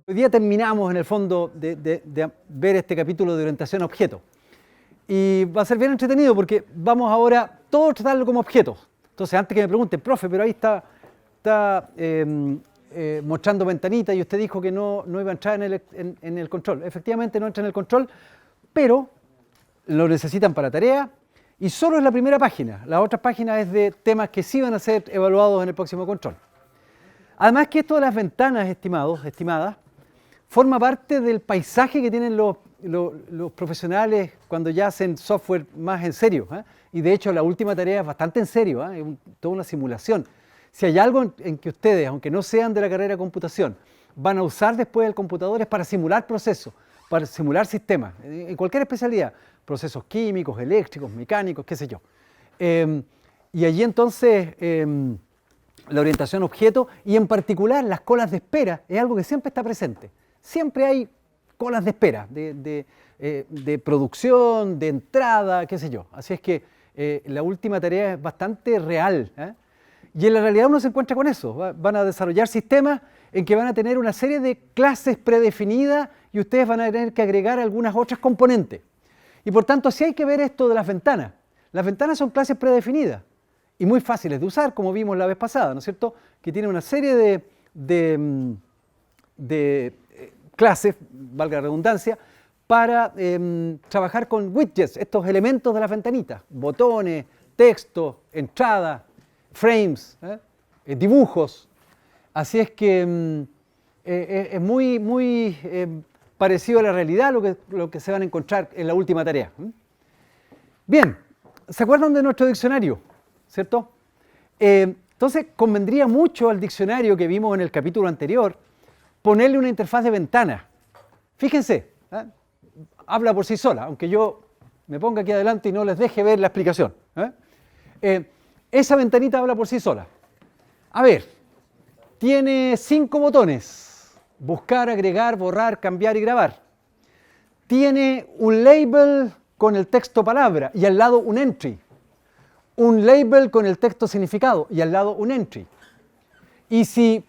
Hoy día terminamos, en el fondo, de ver este capítulo de orientación a objetos. Y va a ser bien entretenido porque vamos ahora todos a tratarlo como objetos. Entonces, antes que me pregunten, profe, pero ahí está mostrando ventanita y usted dijo que no iba a entrar en el control. Efectivamente no entra en el control, pero lo necesitan para tarea y solo es la primera página. La otra página es de temas que sí van a ser evaluados en el próximo control. Además que esto de las ventanas, estimadas, forma parte del paisaje que tienen los profesionales cuando ya hacen software más en serio. Y de hecho la última tarea es bastante en serio, es toda una simulación. Si hay algo en que ustedes, aunque no sean de la carrera de computación, van a usar después el computador es para simular procesos, para simular sistemas, en cualquier especialidad, procesos químicos, eléctricos, mecánicos, qué sé yo. Y allí entonces la orientación a objetos y en particular las colas de espera es algo que siempre está presente. Siempre hay colas de espera, de producción, de entrada, qué sé yo. Así es que la última tarea es bastante real. Y en la realidad uno se encuentra con eso. Van a desarrollar sistemas en que van a tener una serie de clases predefinidas y ustedes van a tener que agregar algunas otras componentes. Y por tanto, sí hay que ver esto de las ventanas. Las ventanas son clases predefinidas y muy fáciles de usar, como vimos la vez pasada, ¿no es cierto? Que tienen una serie de clases, valga la redundancia, para trabajar con widgets, estos elementos de las ventanitas, botones, texto, entrada, frames, dibujos. Así es que es muy parecido a la realidad lo que se van a encontrar en la última tarea. Bien, ¿se acuerdan de nuestro diccionario? ¿Cierto? Entonces convendría mucho al diccionario que vimos en el capítulo anterior ponerle una interfaz de ventana. Fíjense, habla por sí sola, aunque yo me ponga aquí adelante y no les deje ver la explicación. Esa ventanita habla por sí sola. A ver, tiene 5 botones: buscar, agregar, borrar, cambiar y grabar. Tiene un label con el texto palabra y al lado un entry. Un label con el texto significado y al lado un entry. Y si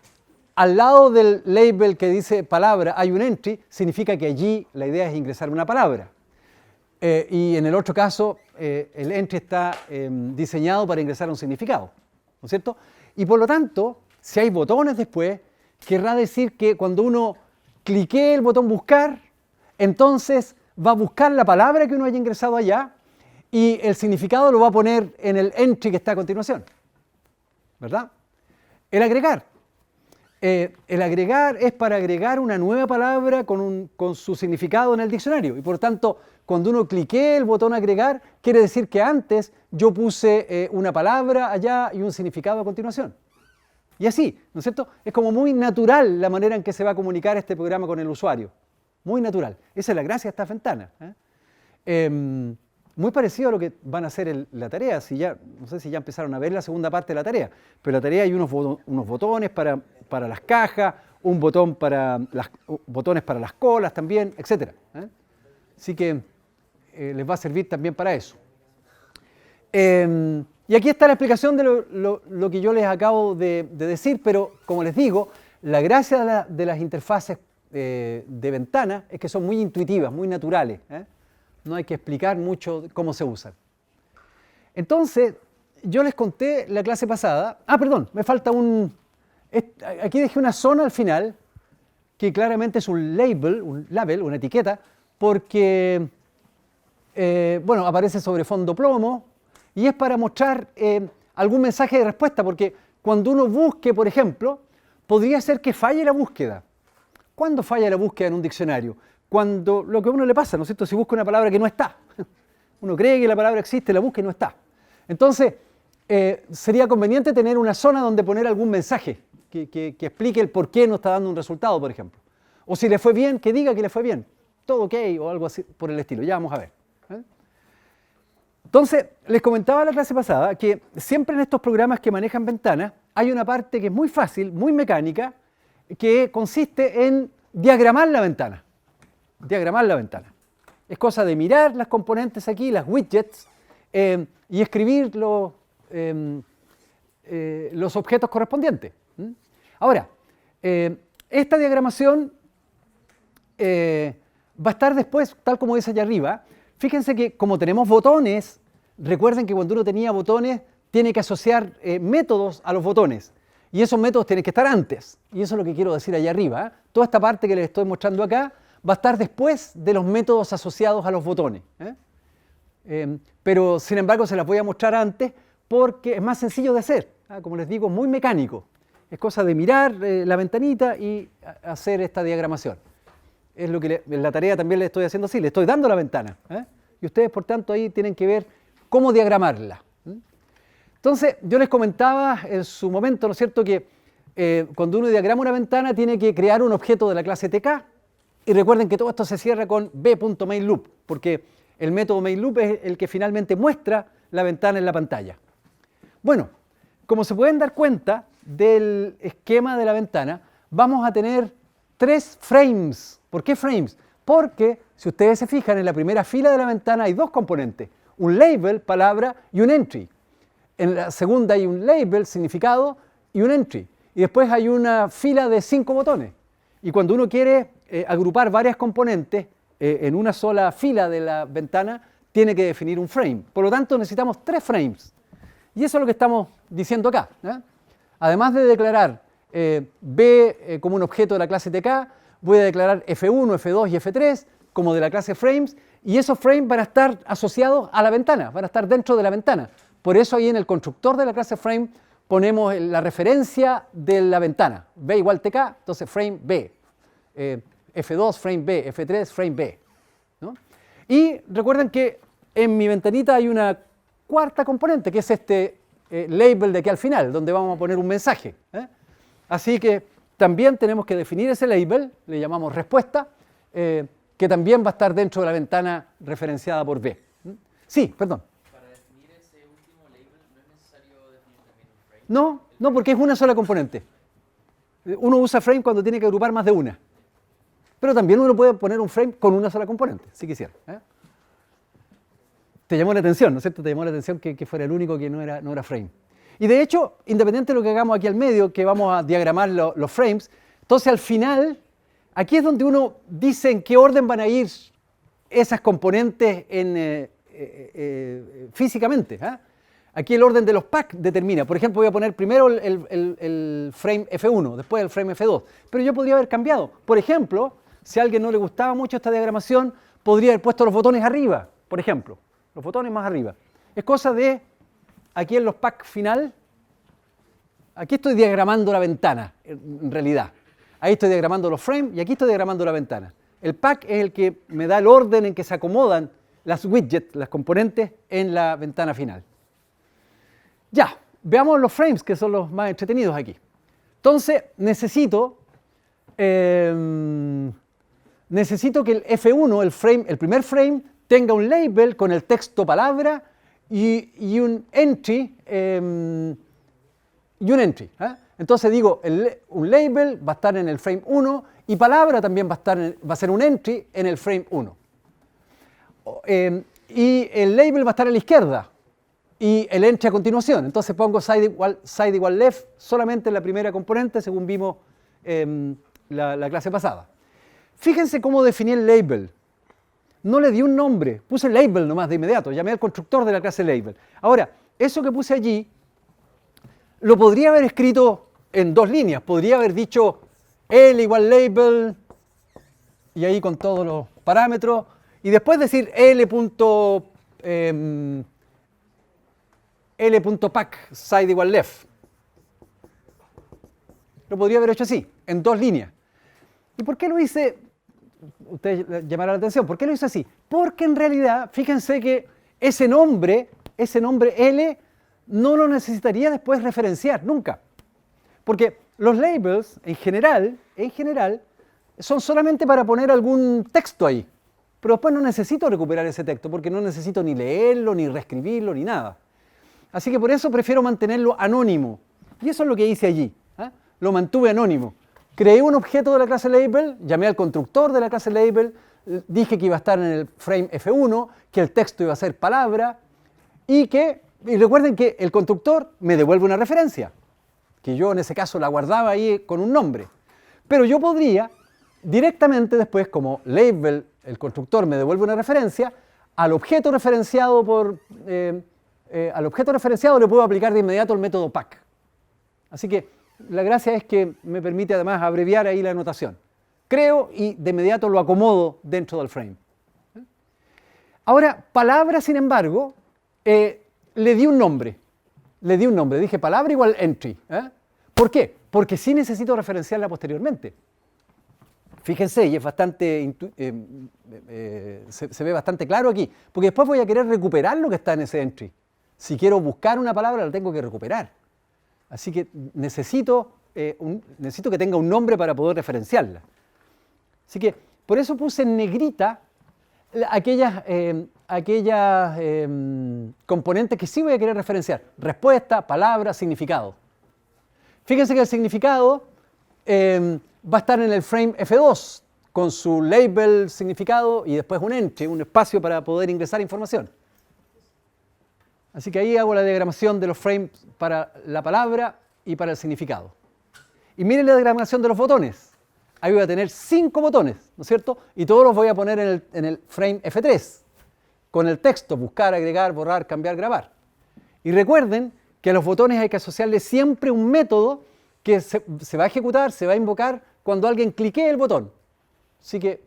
al lado del label que dice palabra hay un entry, significa que allí la idea es ingresar una palabra. Y en el otro caso, el entry está diseñado para ingresar un significado, ¿no es cierto? Y por lo tanto, si hay botones después, querrá decir que cuando uno clique el botón buscar, entonces va a buscar la palabra que uno haya ingresado allá y el significado lo va a poner en el entry que está a continuación, ¿verdad? El agregar. El agregar es para agregar una nueva palabra con su significado en el diccionario. Y por tanto, cuando uno clique el botón agregar, quiere decir que antes yo puse una palabra allá y un significado a continuación. Y así, ¿no es cierto? Es como muy natural la manera en que se va a comunicar este programa con el usuario. Muy natural. Esa es la gracia de estas ventanas. Muy parecido a lo que van a hacer en la tarea. No sé si ya empezaron a ver la segunda parte de la tarea, pero en la tarea hay unos botones para las cajas, un botón botones para las colas también, etc. Así que les va a servir también para eso. Y aquí está la explicación de lo que yo les acabo de decir, pero como les digo, la gracia de las interfaces de ventana es que son muy intuitivas, muy naturales. No hay que explicar mucho cómo se usan. Entonces, yo les conté la clase pasada. Perdón, me falta aquí dejé una zona al final, que claramente es un label, una etiqueta, porque, aparece sobre fondo plomo, y es para mostrar algún mensaje de respuesta, porque cuando uno busque, por ejemplo, podría ser que falle la búsqueda. ¿Cuándo falla la búsqueda en un diccionario? Cuando lo que a uno le pasa, ¿no es cierto? Si busca una palabra que no está. Uno cree que la palabra existe, la busca y no está. Entonces, sería conveniente tener una zona donde poner algún mensaje que explique el por qué no está dando un resultado, por ejemplo. O si le fue bien, que diga que le fue bien. Todo ok o algo así por el estilo. Ya vamos a ver. Entonces, les comentaba la clase pasada que siempre en estos programas que manejan ventanas hay una parte que es muy fácil, muy mecánica, que consiste en diagramar la ventana. Diagramar la ventana. Es cosa de mirar las componentes aquí, las widgets, y escribir los objetos correspondientes. Ahora, esta diagramación va a estar después, tal como dice allá arriba. Fíjense que como tenemos botones, recuerden que cuando uno tenía botones, tiene que asociar métodos a los botones. Y esos métodos tienen que estar antes. Y eso es lo que quiero decir allá arriba. Toda esta parte que les estoy mostrando acá va a estar después de los métodos asociados a los botones. Pero, sin embargo, se las voy a mostrar antes porque es más sencillo de hacer. Como les digo, muy mecánico. Es cosa de mirar la ventanita y hacer esta diagramación. Es lo que en la tarea también le estoy haciendo así, le estoy dando la ventana. Y ustedes, por tanto, ahí tienen que ver cómo diagramarla. Entonces, yo les comentaba en su momento, ¿no es cierto?, que cuando uno diagrama una ventana tiene que crear un objeto de la clase TK, y recuerden que todo esto se cierra con b.mainLoop, porque el método mainLoop es el que finalmente muestra la ventana en la pantalla. Bueno, como se pueden dar cuenta del esquema de la ventana, vamos a tener 3 frames. ¿Por qué frames? Porque, si ustedes se fijan, en la primera fila de la ventana hay 2 componentes, un label, palabra, y un entry. En la segunda hay un label, significado, y un entry. Y después hay una fila de 5 botones. Y cuando uno quiere agrupar varias componentes en una sola fila de la ventana, tiene que definir un frame. Por lo tanto, necesitamos 3 frames. Y eso es lo que estamos diciendo acá. Además de declarar B como un objeto de la clase TK, voy a declarar F1, F2 y F3 como de la clase frames, y esos frames van a estar asociados a la ventana, van a estar dentro de la ventana. Por eso ahí en el constructor de la clase frame ponemos la referencia de la ventana. B igual TK, entonces frame B. F2, frame B. F3, frame B. ¿No? Y recuerden que en mi ventanita hay una cuarta componente, que es este label de aquí al final, donde vamos a poner un mensaje. Así que también tenemos que definir ese label, le llamamos respuesta, que también va a estar dentro de la ventana referenciada por B. Sí, perdón. Para definir ese último label, ¿no es necesario definir también un frame? No, porque es una sola componente. Uno usa frame cuando tiene que agrupar más de una. Pero también uno puede poner un frame con una sola componente, si quisiera. Te llamó la atención, ¿no es cierto? Te llamó la atención que fuera el único que no era frame. Y de hecho, independiente de lo que hagamos aquí al medio, que vamos a diagramar los frames, entonces al final, aquí es donde uno dice en qué orden van a ir esas componentes físicamente. Aquí el orden de los packs determina. Por ejemplo, voy a poner primero el frame F1, después el frame F2. Pero yo podría haber cambiado. Por ejemplo, si a alguien no le gustaba mucho esta diagramación, podría haber puesto los botones arriba, por ejemplo. Los botones más arriba. Es cosa de, aquí en los packs final, aquí estoy diagramando la ventana, en realidad. Ahí estoy diagramando los frames y aquí estoy diagramando la ventana. El pack es el que me da el orden en que se acomodan las widgets, las componentes, en la ventana final. Ya, veamos los frames, que son los más entretenidos aquí. Entonces, necesito que el F1, el primer frame, tenga un label con el texto palabra y un entry. Entonces digo, un label va a estar en el frame 1 y palabra también va a ser un entry en el frame 1. Y el label va a estar a la izquierda y el entry a continuación. Entonces pongo side igual left solamente en la primera componente, según vimos la clase pasada. Fíjense cómo definí el label. No le di un nombre, puse label nomás de inmediato, llamé al constructor de la clase label. Ahora, eso que puse allí, lo podría haber escrito en 2 líneas. Podría haber dicho L igual label, y ahí con todos los parámetros, y después decir L.pack side igual left. Lo podría haber hecho así, en 2 líneas. ¿Y por qué lo hice? Ustedes llamarán la atención. ¿Por qué lo hice así? Porque en realidad, fíjense que ese nombre L, no lo necesitaría después referenciar, nunca. Porque los labels, en general, son solamente para poner algún texto ahí. Pero después no necesito recuperar ese texto, porque no necesito ni leerlo, ni reescribirlo, ni nada. Así que por eso prefiero mantenerlo anónimo. Y eso es lo que hice allí. Lo mantuve anónimo. Creé un objeto de la clase label, llamé al constructor de la clase label, dije que iba a estar en el frame F1, que el texto iba a ser palabra, y recuerden que el constructor me devuelve una referencia, que yo en ese caso la guardaba ahí con un nombre. Pero yo podría directamente después, como label, el constructor me devuelve una referencia, al objeto referenciado le puedo aplicar de inmediato el método pack. Así que la gracia es que me permite además abreviar ahí la notación. Creo y de inmediato lo acomodo dentro del frame. Ahora, palabra, sin embargo, le di un nombre. Dije palabra igual entry. ¿Por qué? Porque sí necesito referenciarla posteriormente. Fíjense, y es bastante, se ve bastante claro aquí, porque después voy a querer recuperar lo que está en ese entry. Si quiero buscar una palabra, la tengo que recuperar. Así que necesito que tenga un nombre para poder referenciarla. Así que por eso puse en negrita aquellas componentes que sí voy a querer referenciar. Respuesta, palabra, significado. Fíjense que el significado va a estar en el frame F2 con su label significado y después un entry, un espacio para poder ingresar información. Así que ahí hago la diagramación de los frames para la palabra y para el significado. Y miren la diagramación de los botones. Ahí voy a tener 5 botones, ¿no es cierto? Y todos los voy a poner en el frame F3 con el texto, buscar, agregar, borrar, cambiar, grabar. Y recuerden que a los botones hay que asociarle siempre un método que se va a ejecutar, se va a invocar cuando alguien cliquee el botón. Así que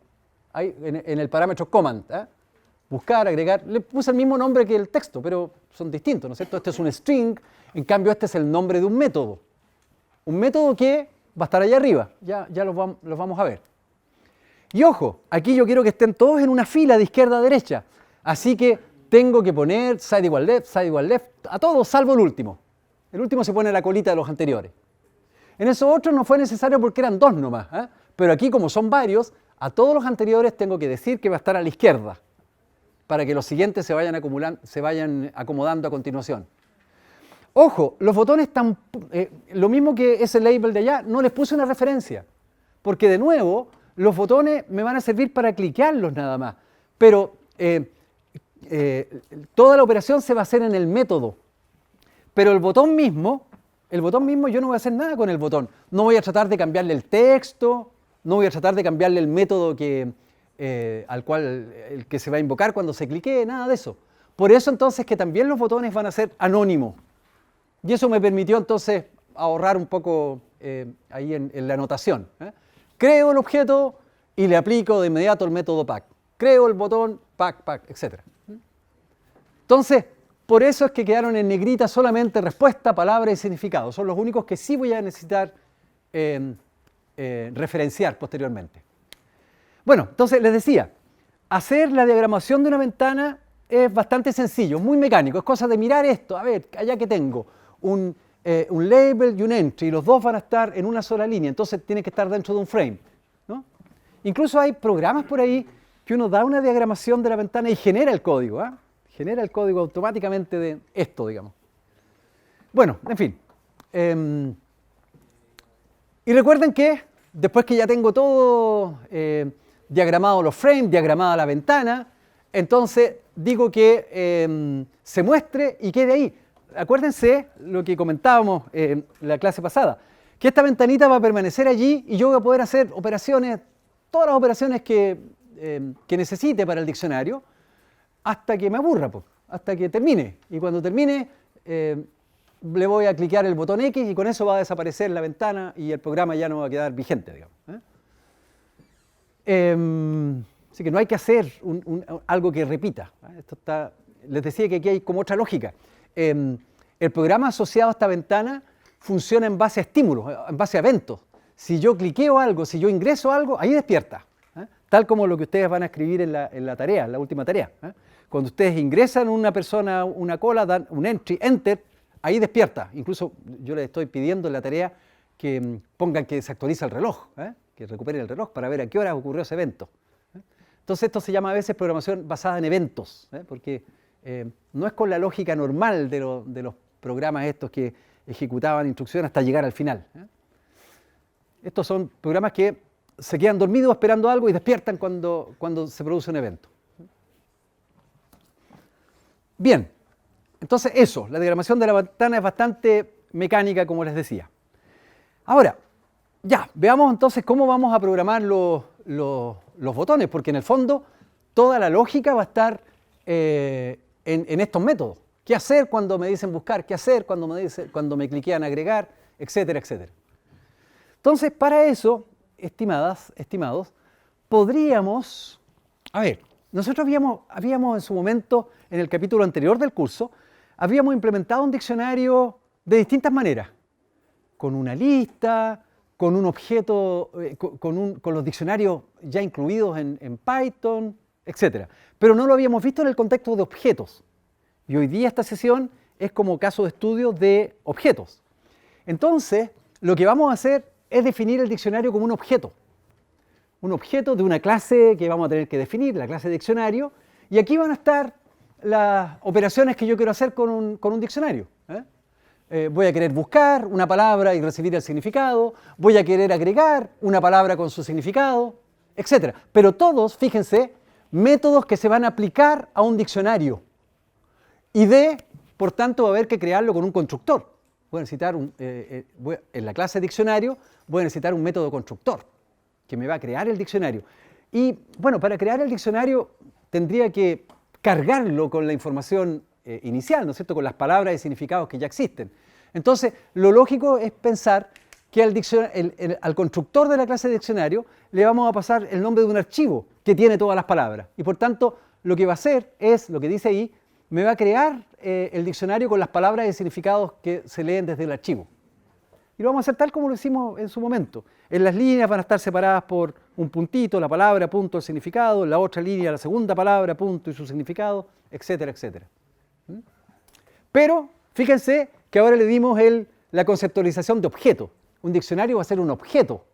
ahí en el parámetro command, buscar, agregar, le puse el mismo nombre que el texto, pero son distintos, ¿no es cierto? Este es un string, en cambio este es el nombre de un método. Un método que va a estar allá arriba, ya los vamos a ver. Y ojo, aquí yo quiero que estén todos en una fila de izquierda a derecha, así que tengo que poner side igual left, a todos salvo el último. El último se pone la colita de los anteriores. En esos otros no fue necesario porque eran 2 nomás, pero aquí como son varios, a todos los anteriores tengo que decir que va a estar a la izquierda, para que los siguientes se vayan acomodando a continuación. Ojo, los botones están, lo mismo que ese label de allá, no les puse una referencia, porque de nuevo, los botones me van a servir para cliquearlos nada más, pero toda la operación se va a hacer en el método, pero el botón mismo yo no voy a hacer nada con el botón, no voy a tratar de cambiarle el texto, no voy a tratar de cambiarle el método el que se va a invocar cuando se cliquee, nada de eso. Por eso entonces que también los botones van a ser anónimos. Y eso me permitió entonces ahorrar un poco ahí en la anotación. Creo el objeto y le aplico de inmediato el método pack. Creo el botón, pack, etc. Entonces, por eso es que quedaron en negrita solamente respuesta, palabra y significado. Son los únicos que sí voy a necesitar referenciar posteriormente. Bueno, entonces les decía, hacer la diagramación de una ventana es bastante sencillo, muy mecánico. Es cosa de mirar esto, a ver, allá que tengo un label y un entry, y los dos van a estar en una sola línea, entonces tiene que estar dentro de un frame, ¿no? Incluso hay programas por ahí que uno da una diagramación de la ventana y genera el código, genera el código automáticamente de esto, digamos. Bueno, en fin. Y recuerden que después que ya tengo todo diagramado los frames, diagramada la ventana, entonces digo que se muestre y quede ahí. Acuérdense lo que comentábamos en la clase pasada, que esta ventanita va a permanecer allí y yo voy a poder hacer operaciones, todas las operaciones que necesite para el diccionario, hasta que me aburra, hasta que termine. Y cuando termine, le voy a clicar el botón X y con eso va a desaparecer la ventana y el programa ya no va a quedar vigente, digamos. Así que no hay que hacer algo que repita. Les decía que aquí hay como otra lógica. El programa asociado a esta ventana funciona en base a estímulos, en base a eventos. Si yo cliqueo algo, si yo ingreso algo, ahí despierta. Tal como lo que ustedes van a escribir en la tarea, en la última tarea. Cuando ustedes ingresan una persona, una cola, dan un entry, enter, ahí despierta. Incluso yo les estoy pidiendo en la tarea que pongan que se actualiza el reloj, que recuperen el reloj para ver a qué hora ocurrió ese evento. Entonces esto se llama a veces programación basada en eventos, porque no es con la lógica normal de los programas estos que ejecutaban instrucciones hasta llegar al final. Estos son programas que se quedan dormidos esperando algo y despiertan cuando se produce un evento. Bien, entonces eso, la diagramación de la ventana es bastante mecánica, como les decía. Ahora, ya, veamos entonces cómo vamos a programar los botones, porque en el fondo toda la lógica va a estar en estos métodos. ¿Qué hacer cuando me dicen buscar? ¿Qué hacer cuando me cliquean agregar? Etcétera, etcétera. Entonces, para eso, estimadas, estimados, podríamos... A ver, nosotros habíamos en su momento, en el capítulo anterior del curso, habíamos implementado un diccionario de distintas maneras. Con una lista, con un objeto, con los diccionarios ya incluidos en Python, etc. Pero no lo habíamos visto en el contexto de objetos. Y hoy día esta sesión es como caso de estudio de objetos. Entonces, lo que vamos a hacer es definir el diccionario como un objeto. Un objeto de una clase que vamos a tener que definir, la clase diccionario, y aquí van a estar las operaciones que yo quiero hacer con un diccionario. Voy a querer buscar una palabra y recibir el significado, voy a querer agregar una palabra con su significado, etc. Pero todos, fíjense, métodos que se van a aplicar a un diccionario. Y por tanto, va a haber que crearlo con un constructor. Voy a necesitar en la clase diccionario voy a necesitar un método constructor que me va a crear el diccionario. Y bueno, para crear el diccionario tendría que cargarlo con la información inicial, ¿no es cierto?, con las palabras y significados que ya existen. Entonces, lo lógico es pensar que al constructor de la clase de diccionario le vamos a pasar el nombre de un archivo que tiene todas las palabras. Y por tanto, lo que va a hacer es, lo que dice ahí, me va a crear el diccionario con las palabras y significados que se leen desde el archivo. Y lo vamos a hacer tal como lo hicimos en su momento. En las líneas van a estar separadas por un puntito, la palabra, punto, el significado, en la otra línea la segunda palabra, punto y su significado, etcétera, etcétera. Pero fíjense que ahora le dimos la conceptualización de objeto. Un diccionario va a ser un objeto,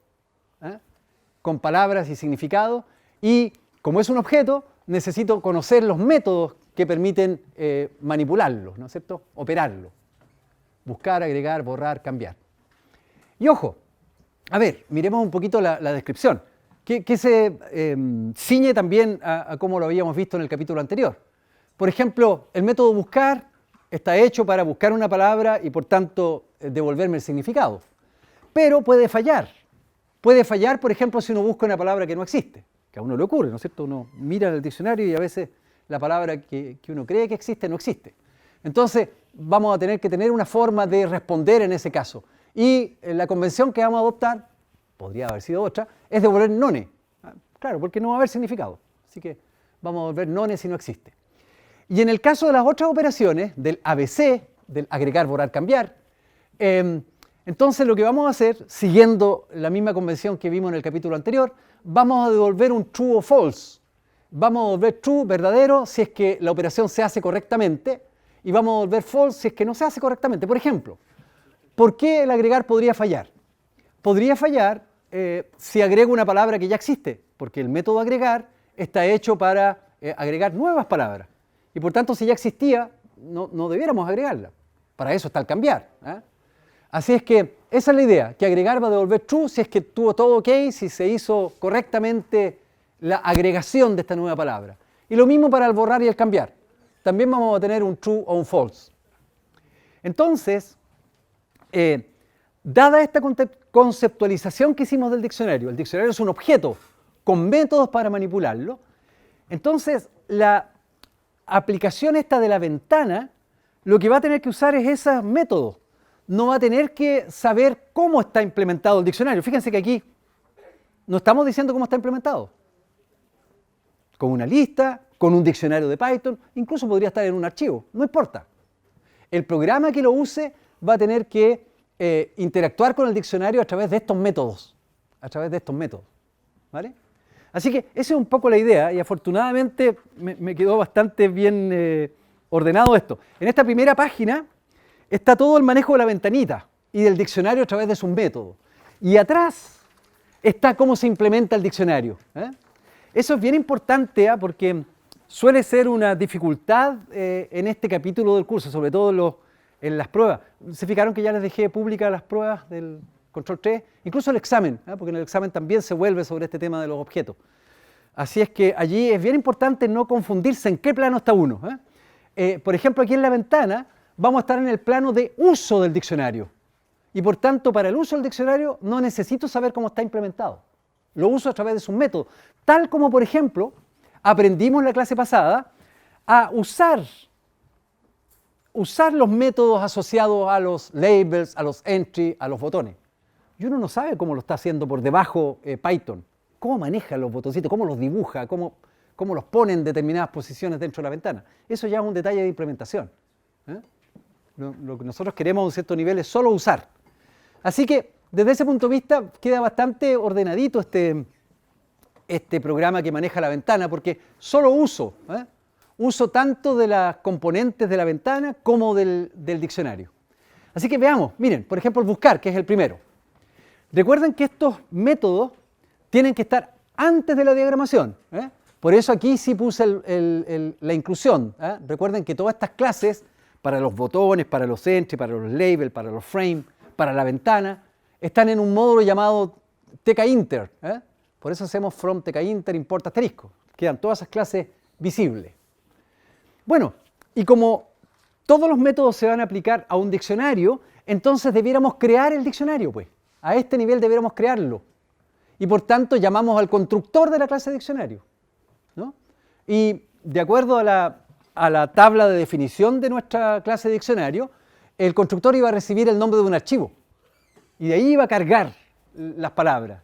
con palabras y significado, y como es un objeto, necesito conocer los métodos que permiten manipularlo, ¿no es cierto?, operarlo. Buscar, agregar, borrar, cambiar. Y ojo, a ver, miremos un poquito la descripción, que se ciñe también a cómo lo habíamos visto en el capítulo anterior. Por ejemplo, el método buscar está hecho para buscar una palabra y por tanto devolverme el significado. Pero puede fallar. Puede fallar, por ejemplo, si uno busca una palabra que no existe, que a uno le ocurre, ¿no es cierto? Uno mira en el diccionario y a veces la palabra que uno cree que existe no existe. Entonces, vamos a tener que tener una forma de responder en ese caso. Y la convención que vamos a adoptar, podría haber sido otra, es devolver none. Claro, porque no va a haber significado. Así que vamos a devolver none si no existe. Y en el caso de las otras operaciones, del ABC, del agregar, borrar, cambiar, entonces lo que vamos a hacer, siguiendo la misma convención que vimos en el capítulo anterior, vamos a devolver un true o false. Vamos a devolver true, verdadero, si es que la operación se hace correctamente, y vamos a devolver false si es que no se hace correctamente. Por ejemplo, ¿por qué el agregar podría fallar? Podría fallar si agrego una palabra que ya existe, porque el método agregar está hecho para agregar nuevas palabras. Y por tanto, si ya existía, no debiéramos agregarla. Para eso está el cambiar. Así es que esa es la idea, que agregar va a devolver true si es que tuvo todo ok, si se hizo correctamente la agregación de esta nueva palabra. Y lo mismo para el borrar y el cambiar. También vamos a tener un true o un false. Entonces, dada esta conceptualización que hicimos del diccionario, el diccionario es un objeto con métodos para manipularlo, entonces la aplicación esta de la ventana lo que va a tener que usar es esos métodos. No va a tener que saber cómo está implementado el diccionario. Fíjense que aquí no estamos diciendo cómo está implementado. Con una lista, con un diccionario de Python, incluso podría estar en un archivo, no importa. El programa que lo use va a tener que interactuar con el diccionario a través de estos métodos. ¿Vale? Así que esa es un poco la idea y afortunadamente me quedó bastante bien ordenado esto. En esta primera página está todo el manejo de la ventanita y del diccionario a través de sus métodos. Y atrás está cómo se implementa el diccionario. Eso es bien importante porque suele ser una dificultad en este capítulo del curso, sobre todo en las pruebas. ¿Se fijaron que ya les dejé públicas las pruebas control 3, incluso el examen, porque en el examen también se vuelve sobre este tema de los objetos. Así es que allí es bien importante no confundirse en qué plano está uno. Por ejemplo, aquí en la ventana vamos a estar en el plano de uso del diccionario. Y por tanto, para el uso del diccionario no necesito saber cómo está implementado. Lo uso a través de sus métodos. Tal como, por ejemplo, aprendimos en la clase pasada a usar los métodos asociados a los labels, a los entry, a los botones. Y uno no sabe cómo lo está haciendo por debajo Python. Cómo maneja los botoncitos, cómo los dibuja, cómo los pone en determinadas posiciones dentro de la ventana. Eso ya es un detalle de implementación. Lo que nosotros queremos a un cierto nivel es solo usar. Así que, desde ese punto de vista, queda bastante ordenadito este programa que maneja la ventana, porque solo uso tanto de las componentes de la ventana como del diccionario. Así que veamos, miren, por ejemplo, el buscar, que es el primero. Recuerden que estos métodos tienen que estar antes de la diagramación. Por eso aquí sí puse la inclusión. Recuerden que todas estas clases, para los botones, para los entry, para los labels, para los frames, para la ventana, están en un módulo llamado tkinter. Por eso hacemos from tkinter import asterisco. Quedan todas esas clases visibles. Bueno, y como todos los métodos se van a aplicar a un diccionario, entonces debiéramos crear el diccionario, pues. A este nivel debiéramos crearlo. Y por tanto llamamos al constructor de la clase diccionario, ¿no? Y de acuerdo a la tabla de definición de nuestra clase de diccionario, el constructor iba a recibir el nombre de un archivo. Y de ahí iba a cargar las palabras.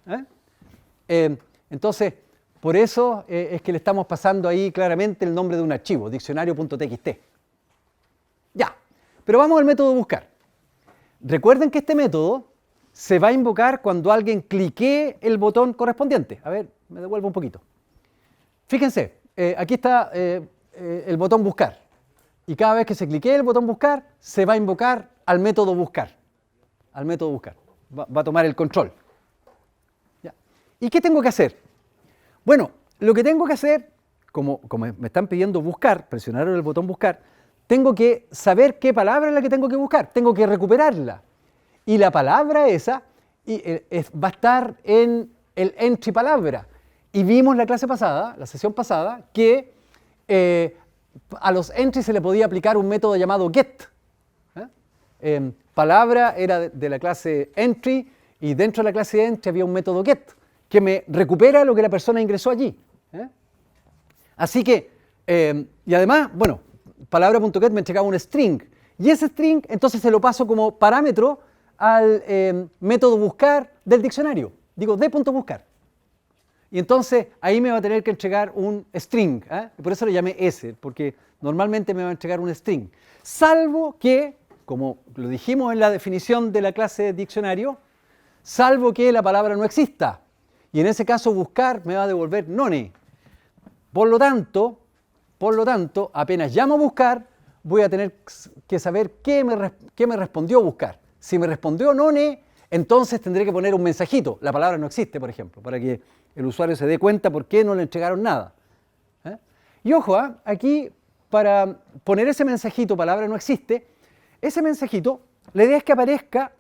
Entonces, por eso es que le estamos pasando ahí claramente el nombre de un archivo, diccionario.txt. Ya, pero vamos al método buscar. Recuerden que este método se va a invocar cuando alguien cliquee el botón correspondiente. A ver, me devuelvo un poquito. Fíjense, aquí está el botón buscar. Y cada vez que se cliquee el botón buscar, se va a invocar al método buscar. Al método buscar. Va a tomar el control. ¿Ya? ¿Y qué tengo que hacer? Bueno, lo que tengo que hacer, como me están pidiendo buscar, presionar el botón buscar, tengo que saber qué palabra es la que tengo que buscar. Tengo que recuperarla. Y la palabra esa va a estar en el entry palabra. Y vimos la clase pasada, la sesión pasada, que a los entries se le podía aplicar un método llamado get. Palabra era de la clase entry y dentro de la clase entry había un método get que me recupera lo que la persona ingresó allí. Así que, y además, bueno, palabra.get me entregaba un string y ese string entonces se lo paso como parámetro al método buscar del diccionario. Digo d.buscar. Y entonces ahí me va a tener que entregar un string. Por eso le llamé S, porque normalmente me va a entregar un string. Salvo que, como lo dijimos en la definición de la clase diccionario, salvo que la palabra no exista. Y en ese caso buscar me va a devolver none. Por lo tanto, apenas llamo a buscar, voy a tener que saber qué me respondió buscar. Si me respondió none, entonces tendré que poner un mensajito. La palabra no existe, por ejemplo, para que el usuario se dé cuenta por qué no le entregaron nada. Y ojo, aquí para poner ese mensajito, palabra no existe, ese mensajito, la idea es que aparezca,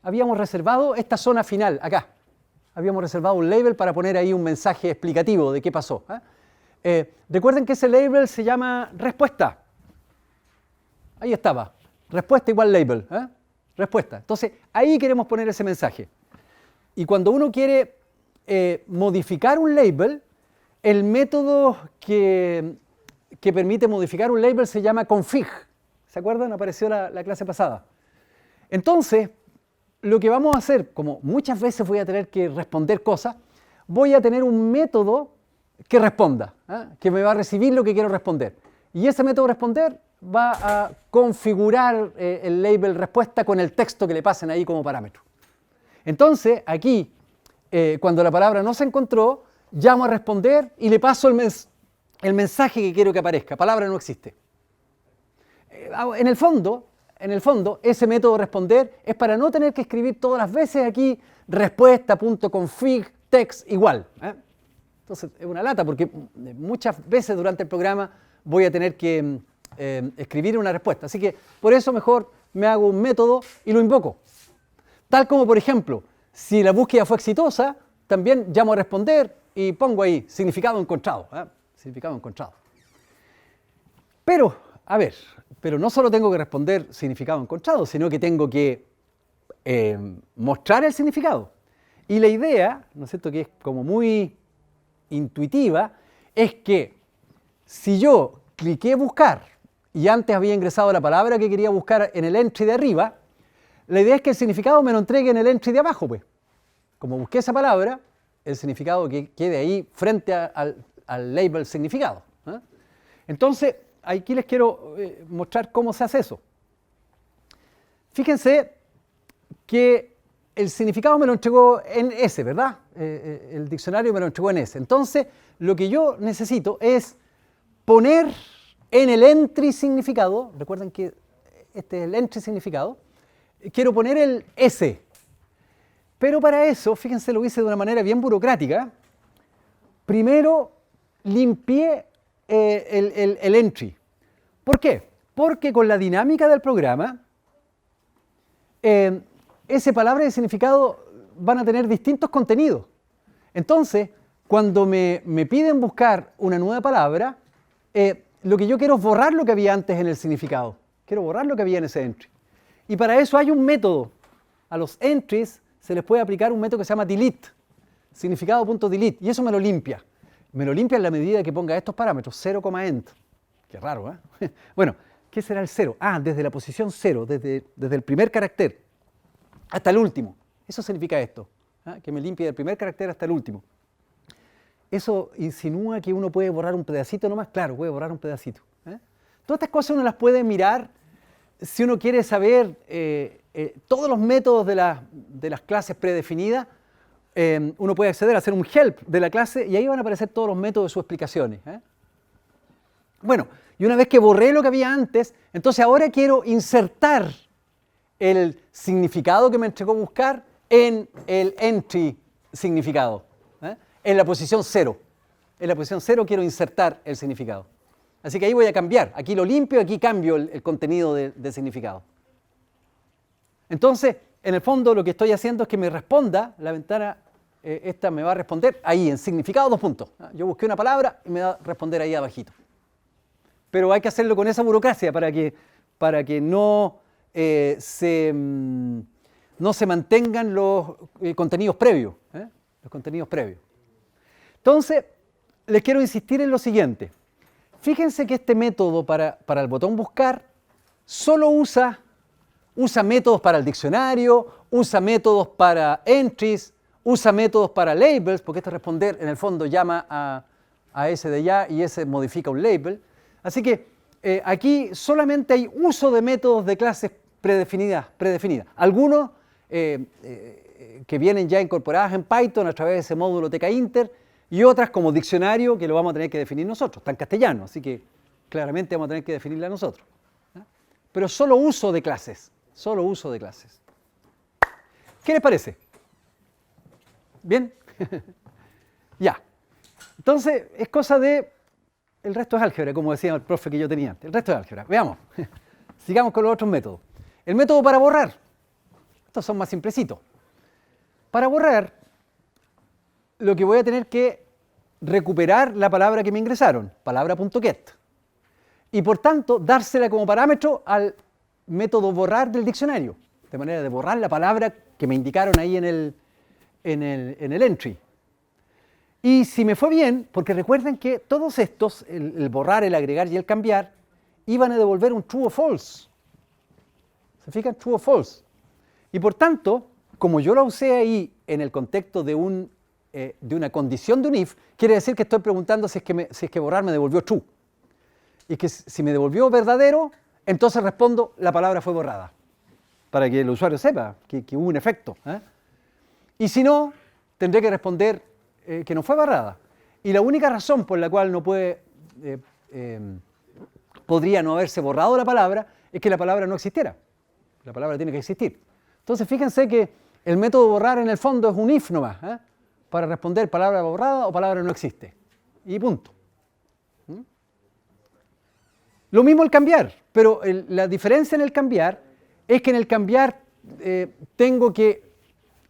habíamos reservado esta zona final, acá. Habíamos reservado un label para poner ahí un mensaje explicativo de qué pasó. Recuerden que ese label se llama respuesta. Ahí estaba, respuesta igual label. Respuesta. Entonces, ahí queremos poner ese mensaje. Y cuando uno quiere modificar un label, el método que permite modificar un label se llama config. ¿Se acuerdan? Apareció la clase pasada. Entonces, lo que vamos a hacer, como muchas veces voy a tener que responder cosas, voy a tener un método que responda, que me va a recibir lo que quiero responder. Y ese método responder va a configurar el label respuesta con el texto que le pasen ahí como parámetro. Entonces, aquí, cuando la palabra no se encontró, llamo a responder y le paso el mensaje que quiero que aparezca. Palabra no existe. En el fondo, ese método responder es para no tener que escribir todas las veces aquí respuesta.config text igual. Entonces, es una lata porque muchas veces durante el programa voy a tener que escribir una respuesta. Así que por eso mejor me hago un método y lo invoco. Tal como, por ejemplo, si la búsqueda fue exitosa, también llamo a responder y pongo ahí significado encontrado. Significado encontrado. Pero, a ver, pero no solo tengo que responder significado encontrado, sino que tengo que mostrar el significado. Y la idea, ¿no es cierto?, que es como muy intuitiva, es que si yo cliqué buscar y antes había ingresado la palabra que quería buscar en el entry de arriba, la idea es que el significado me lo entregue en el entry de abajo, pues. Como busqué esa palabra, el significado que quede ahí frente al label significado. Entonces, aquí les quiero mostrar cómo se hace eso. Fíjense que el significado me lo entregó en S, ¿verdad? El diccionario me lo entregó en S. Entonces, lo que yo necesito es poner en el entry significado, recuerden que este es el entry significado, quiero poner el S. Pero para eso, fíjense, lo hice de una manera bien burocrática. Primero limpié el entry. ¿Por qué? Porque con la dinámica del programa, esa palabra y significado van a tener distintos contenidos. Entonces, cuando me piden buscar una nueva palabra, lo que yo quiero es borrar lo que había antes en el significado. Quiero borrar lo que había en ese entry. Y para eso hay un método. A los entries se les puede aplicar un método que se llama delete, significado.delete, y eso me lo limpia. Me lo limpia en la medida que ponga estos parámetros, 0,end. Qué raro, ¿eh? Bueno, ¿qué será el 0? Desde la posición 0, desde el primer carácter hasta el último. Eso significa esto, que me limpie del primer carácter hasta el último. ¿Eso insinúa que uno puede borrar un pedacito nomás? Claro, puede borrar un pedacito. Todas estas cosas uno las puede mirar si uno quiere saber todos los métodos de las clases predefinidas. Uno puede acceder a hacer un help de la clase y ahí van a aparecer todos los métodos de sus explicaciones. Bueno, y una vez que borré lo que había antes, entonces ahora quiero insertar el significado que me entregó buscar en el entry significado, en la posición 0. En la posición 0 quiero insertar el significado. Así que ahí voy a cambiar. Aquí lo limpio, aquí cambio el contenido de significado. Entonces, en el fondo lo que estoy haciendo es que me responda, la ventana esta me va a responder ahí, en significado, 2 puntos. Yo busqué una palabra y me va a responder ahí abajito. Pero hay que hacerlo con esa burocracia para que no se mantengan los contenidos previos. Los contenidos previos. Entonces, les quiero insistir en lo siguiente. Fíjense que este método para el botón buscar solo usa métodos para el diccionario, usa métodos para entries, usa métodos para labels, porque este responder en el fondo llama a ese de allá y ese modifica un label. Así que aquí solamente hay uso de métodos de clases predefinidas. Algunos que vienen ya incorporadas en Python a través de ese módulo tkinter y otras como diccionario que lo vamos a tener que definir nosotros. Está en castellano, así que claramente vamos a tener que definirla nosotros. Pero solo uso de clases. Solo uso de clases. ¿Qué les parece? ¿Bien? Ya. Entonces, es cosa de... El resto es álgebra, como decía el profe que yo tenía antes. El resto es álgebra. Veamos. Sigamos con los otros métodos. El método para borrar. Estos son más simplecitos. Para borrar, lo que voy a tener que recuperar la palabra que me ingresaron, palabra.get. Y por tanto, dársela como parámetro al método borrar del diccionario, de manera de borrar la palabra que me indicaron ahí en el entry. Y si me fue bien, porque recuerden que todos estos, el borrar, el agregar y el cambiar, iban a devolver un true o false. ¿Se fijan? True o false. Y por tanto, como yo lo usé ahí en el contexto de una condición de un if, quiere decir que estoy preguntando si es que borrar me devolvió true. Y que si me devolvió verdadero, entonces respondo, la palabra fue borrada, para que el usuario sepa que hubo un efecto. Y si no, tendré que responder que no fue borrada. Y la única razón por la cual no podría no haberse borrado la palabra es que la palabra no existiera. La palabra tiene que existir. Entonces, fíjense que el método borrar en el fondo es un if nomás, para responder palabra borrada o palabra no existe. Y punto. Lo mismo el cambiar, pero la diferencia en el cambiar es que en el cambiar tengo que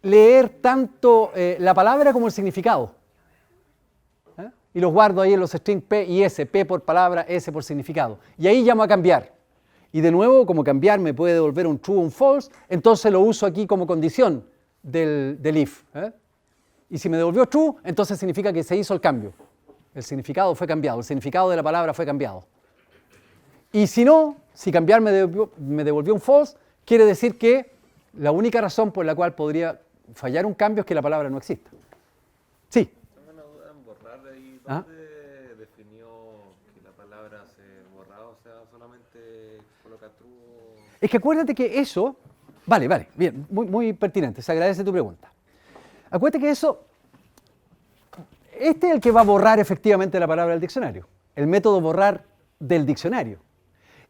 leer tanto la palabra como el significado. Y los guardo ahí en los strings P y S, P por palabra, S por significado. Y ahí llamo a cambiar. Y de nuevo, como cambiar me puede devolver un true o un false, entonces lo uso aquí como condición del if. Y si me devolvió true, entonces significa que se hizo el cambio. El significado fue cambiado, el significado de la palabra fue cambiado. Y si no, si cambiar me devolvió un false, quiere decir que la única razón por la cual podría fallar un cambio es que la palabra no exista. Sí. Tengo una duda en borrar de ahí. ¿Ah? ¿Dónde definió que la palabra se borraba? O sea, solamente coloca true. Es que acuérdate que eso... Vale, bien, muy pertinente, se agradece tu pregunta. Acuérdate que eso... Este es el que va a borrar efectivamente la palabra del diccionario. El método borrar del diccionario.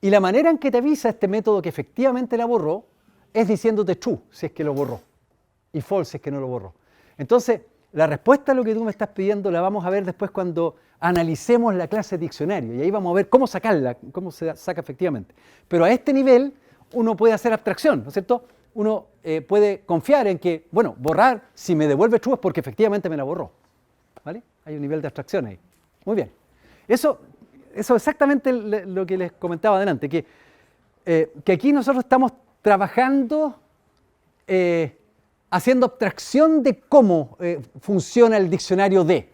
Y la manera en que te avisa este método que efectivamente la borró es diciéndote true, si es que lo borró, y false, si es que no lo borró. Entonces, la respuesta a lo que tú me estás pidiendo la vamos a ver después cuando analicemos la clase diccionario, y ahí vamos a ver cómo sacarla, cómo se saca efectivamente. Pero a este nivel uno puede hacer abstracción, ¿no es cierto? Uno puede confiar en que, bueno, borrar, si me devuelve true es porque efectivamente me la borró. ¿Vale? Hay un nivel de abstracción ahí. Muy bien. Eso es exactamente lo que les comentaba adelante, que aquí nosotros estamos trabajando haciendo abstracción de cómo funciona el diccionario D.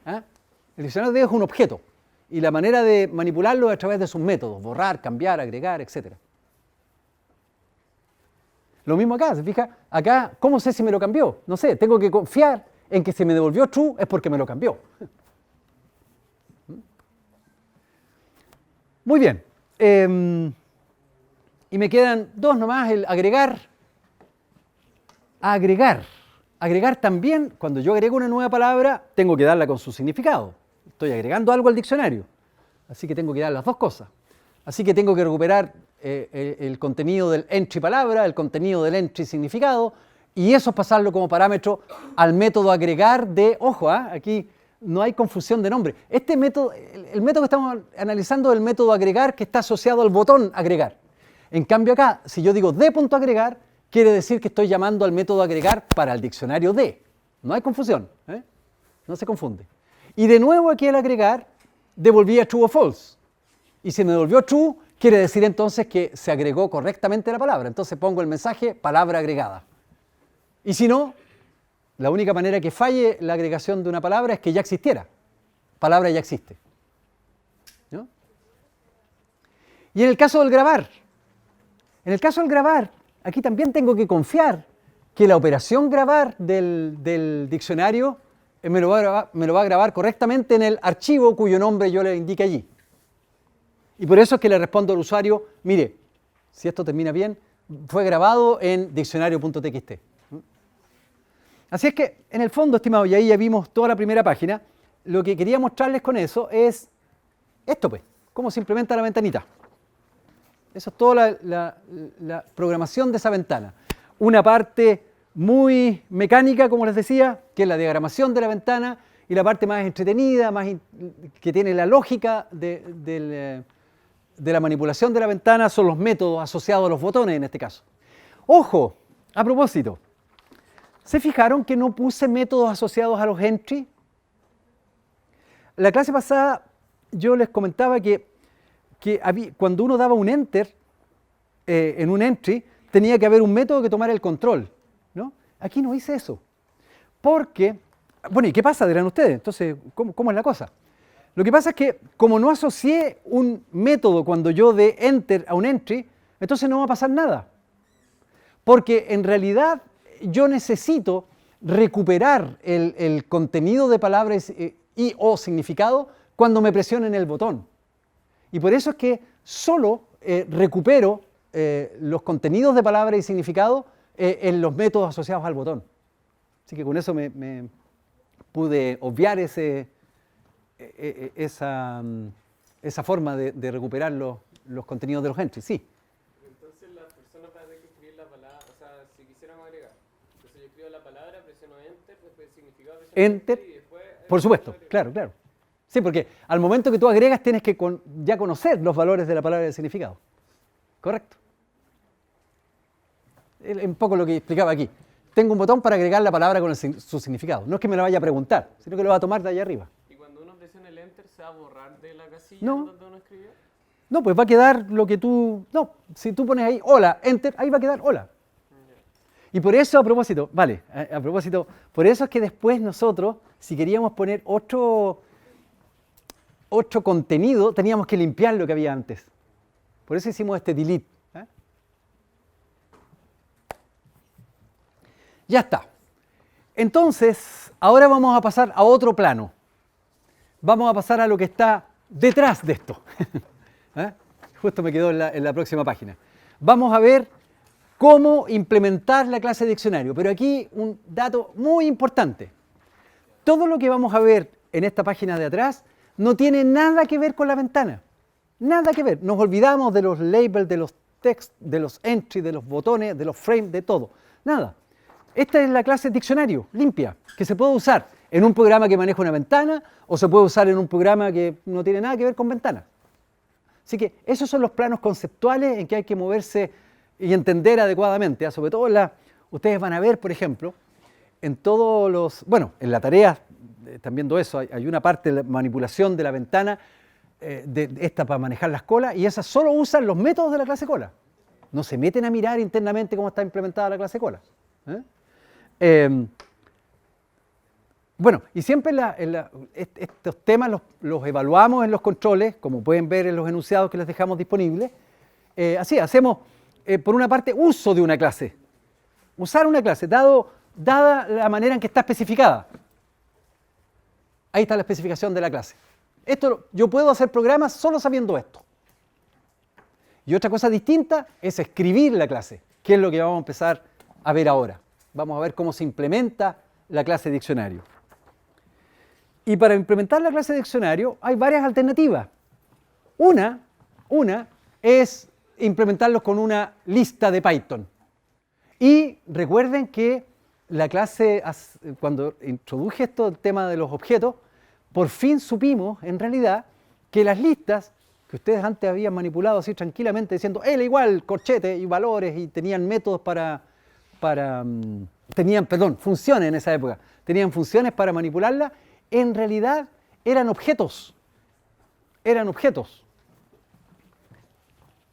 El diccionario D es un objeto y la manera de manipularlo es a través de sus métodos, borrar, cambiar, agregar, etc. Lo mismo acá, ¿se fija? Acá, ¿cómo sé si me lo cambió? No sé, tengo que confiar en que si me devolvió true es porque me lo cambió. Muy bien. Y me quedan dos nomás, el agregar. Agregar. Agregar también, cuando yo agrego una nueva palabra, tengo que darla con su significado. Estoy agregando algo al diccionario. Así que tengo que dar las dos cosas. Así que tengo que recuperar el contenido del entry palabra, el contenido del entry significado, y eso pasarlo como parámetro al método agregar de, ojo, aquí no hay confusión de nombre. Este método, el método que estamos analizando es el método agregar que está asociado al botón agregar. En cambio acá, si yo digo d.agregar, quiere decir que estoy llamando al método agregar para el diccionario D. No hay confusión, no se confunde. Y de nuevo aquí al agregar, devolvía true o false. Y si me devolvió true, quiere decir entonces que se agregó correctamente la palabra. Entonces pongo el mensaje palabra agregada. Y si no, la única manera que falle la agregación de una palabra es que ya existiera. Palabra ya existe. ¿No? Y en el caso del grabar, aquí también tengo que confiar que la operación grabar del diccionario me lo va a grabar correctamente en el archivo cuyo nombre yo le indique allí. Y por eso es que le respondo al usuario, mire, si esto termina bien, fue grabado en diccionario.txt. Así es que, en el fondo, estimados, y ahí ya vimos toda la primera página, lo que quería mostrarles con eso es esto, pues, cómo se implementa la ventanita. Eso es toda la programación de esa ventana. Una parte muy mecánica, como les decía, que es la diagramación de la ventana, y la parte más entretenida, que tiene la lógica de la manipulación de la ventana, son los métodos asociados a los botones en este caso. Ojo, a propósito, ¿se fijaron que no puse métodos asociados a los entry? La clase pasada yo les comentaba que cuando uno daba un enter en un entry, tenía que haber un método que tomara el control, ¿no? Aquí no hice eso. Porque, bueno, ¿y qué pasa? Dirán ustedes. Entonces, ¿cómo es la cosa? Lo que pasa es que como no asocié un método cuando yo dé enter a un entry, entonces no va a pasar nada. Porque en realidad yo necesito recuperar el contenido de palabras y o significado cuando me presionen el botón. Y por eso es que solo recupero los contenidos de palabras y significado en los métodos asociados al botón. Así que con eso me pude obviar esa forma de recuperar los contenidos de los entries. Sí. Entonces las personas van a tener que escribir la palabra, o sea, si quisieran agregar. Entonces yo escribo la palabra, presiono enter, después el significado, presiono Enter, y después... por supuesto, claro. Sí, porque al momento que tú agregas tienes que ya conocer los valores de la palabra y del significado. ¿Correcto? un poco lo que explicaba aquí. Tengo un botón para agregar la palabra con su significado. No es que me la vaya a preguntar, sino que lo va a tomar de allá arriba. ¿Y cuando uno presiona el Enter se va a borrar de la casilla No. donde uno escribió? No, pues va a quedar lo que tú... No, si tú pones ahí hola, enter, ahí va a quedar hola. Y por eso, a propósito, a propósito, por eso es que después nosotros, si queríamos poner otro contenido, teníamos que limpiar lo que había antes. Por eso hicimos este delete. Ya está. Entonces, ahora vamos a pasar a otro plano. Vamos a pasar a lo que está detrás de esto. Justo me quedó en la próxima página. Vamos a ver cómo implementar la clase de diccionario. Pero aquí un dato muy importante. Todo lo que vamos a ver en esta página de atrás no tiene nada que ver con la ventana. Nada que ver. Nos olvidamos de los labels, de los text, de los entries, de los botones, de los frames, de todo. Nada. Esta es la clase diccionario, limpia, que se puede usar en un programa que maneja una ventana o se puede usar en un programa que no tiene nada que ver con ventanas. Así que esos son los planos conceptuales en que hay que moverse y entender adecuadamente. Sobre todo ustedes van a ver, por ejemplo, en todos los... Bueno, en la tarea, están viendo eso, hay una parte de la manipulación de la ventana, esta para manejar las colas, y esas solo usan los métodos de la clase cola. No se meten a mirar internamente cómo está implementada la clase cola. Bueno, y siempre estos temas los evaluamos en los controles, como pueden ver en los enunciados que les dejamos disponibles. Así, hacemos, por una parte, uso de una clase. Usar una clase, dada la manera en que está especificada. Ahí está la especificación de la clase. Yo puedo hacer programas solo sabiendo esto. Y otra cosa distinta es escribir la clase, que es lo que vamos a empezar a ver ahora. Vamos a ver cómo se implementa la clase diccionario. Y para implementar la clase diccionario hay varias alternativas. Una es implementarlos con una lista de Python. Y recuerden que la clase, cuando introduje el tema de los objetos, por fin supimos, en realidad, que las listas que ustedes antes habían manipulado así tranquilamente, diciendo L igual, corchete y valores, y tenían métodos tenían funciones en esa época, tenían funciones para manipularla, en realidad eran objetos. Eran objetos.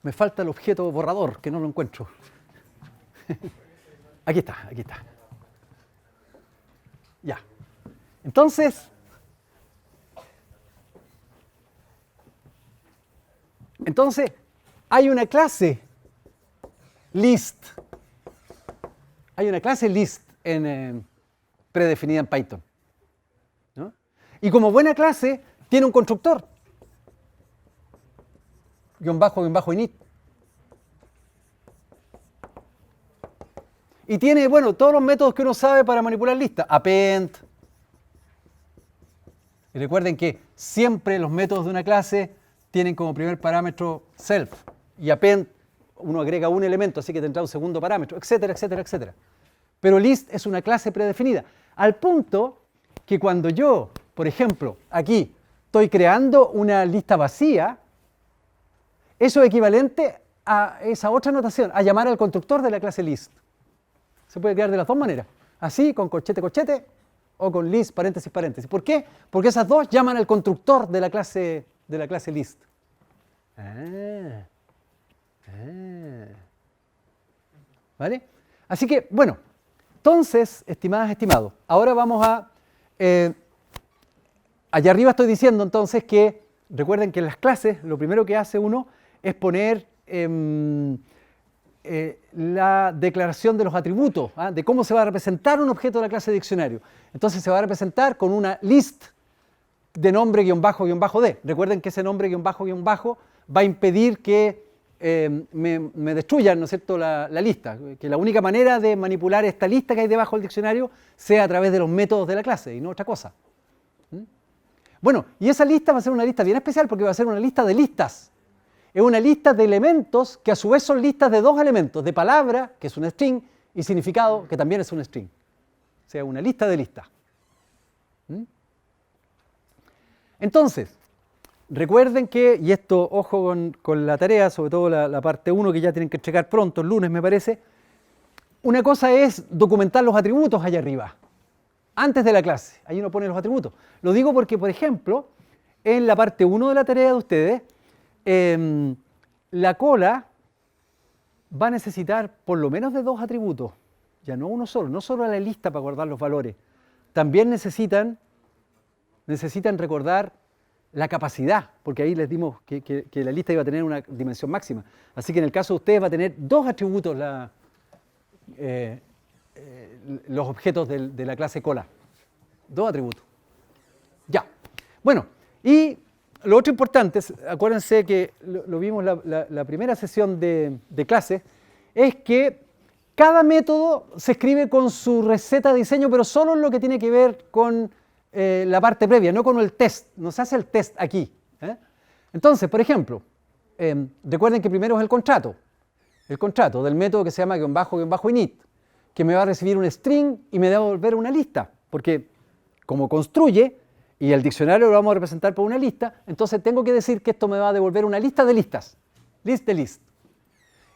Me falta el objeto borrador, que no lo encuentro. Aquí está. Ya. Entonces, hay una clase list. Hay una clase list predefinida en Python. ¿No? Y como buena clase, tiene un constructor. _init. Y tiene, todos los métodos que uno sabe para manipular listas. Append. Y recuerden que siempre los métodos de una clase tienen como primer parámetro self. Y append, uno agrega un elemento, así que tendrá un segundo parámetro, etcétera, etcétera, etcétera. Pero list es una clase predefinida. Al punto que cuando yo, por ejemplo, aquí estoy creando una lista vacía, eso es equivalente a esa otra notación, a llamar al constructor de la clase list. Se puede crear de las dos maneras, así, con corchete, corchete, o con list, paréntesis, paréntesis. ¿Por qué? Porque esas dos llaman al constructor de la clase list. ¿Vale? Así que, entonces, estimadas, estimados, ahora vamos a... allá arriba estoy diciendo entonces que, recuerden que en las clases lo primero que hace uno es poner la declaración de los atributos, de cómo se va a representar un objeto de la clase diccionario. Entonces se va a representar con una list de nombre __d. Recuerden que ese nombre ___ va a impedir que me destruyan, ¿no es cierto?, la lista. Que la única manera de manipular esta lista que hay debajo del diccionario sea a través de los métodos de la clase y no otra cosa. Y esa lista va a ser una lista bien especial porque va a ser una lista de listas. Es una lista de elementos que a su vez son listas de dos elementos, de palabra, que es un string, y significado, que también es un string. O sea, una lista de listas. Entonces, recuerden que, y esto, ojo con la tarea, sobre todo la parte 1 que ya tienen que checar pronto, el lunes me parece, una cosa es documentar los atributos allá arriba, antes de la clase. Ahí uno pone los atributos. Lo digo porque, por ejemplo, en la parte 1 de la tarea de ustedes, la cola va a necesitar por lo menos de 2 atributos, ya no uno solo, no solo la lista para guardar los valores, también necesitan recordar la capacidad, porque ahí les dimos que la lista iba a tener una dimensión máxima. Así que en el caso de ustedes va a tener 2 atributos los objetos de la clase cola. 2 atributos. Ya. Bueno, y lo otro importante, acuérdense que lo vimos la primera sesión de clase, es que cada método se escribe con su receta de diseño, pero solo en lo que tiene que ver con la parte previa, no con el test. No se hace el test aquí. Entonces, por ejemplo, recuerden que primero es el contrato del método que se llama _init, que me va a recibir un string y me va a devolver una lista, porque como construye, y el diccionario lo vamos a representar por una lista, entonces tengo que decir que esto me va a devolver una lista de listas, list de list.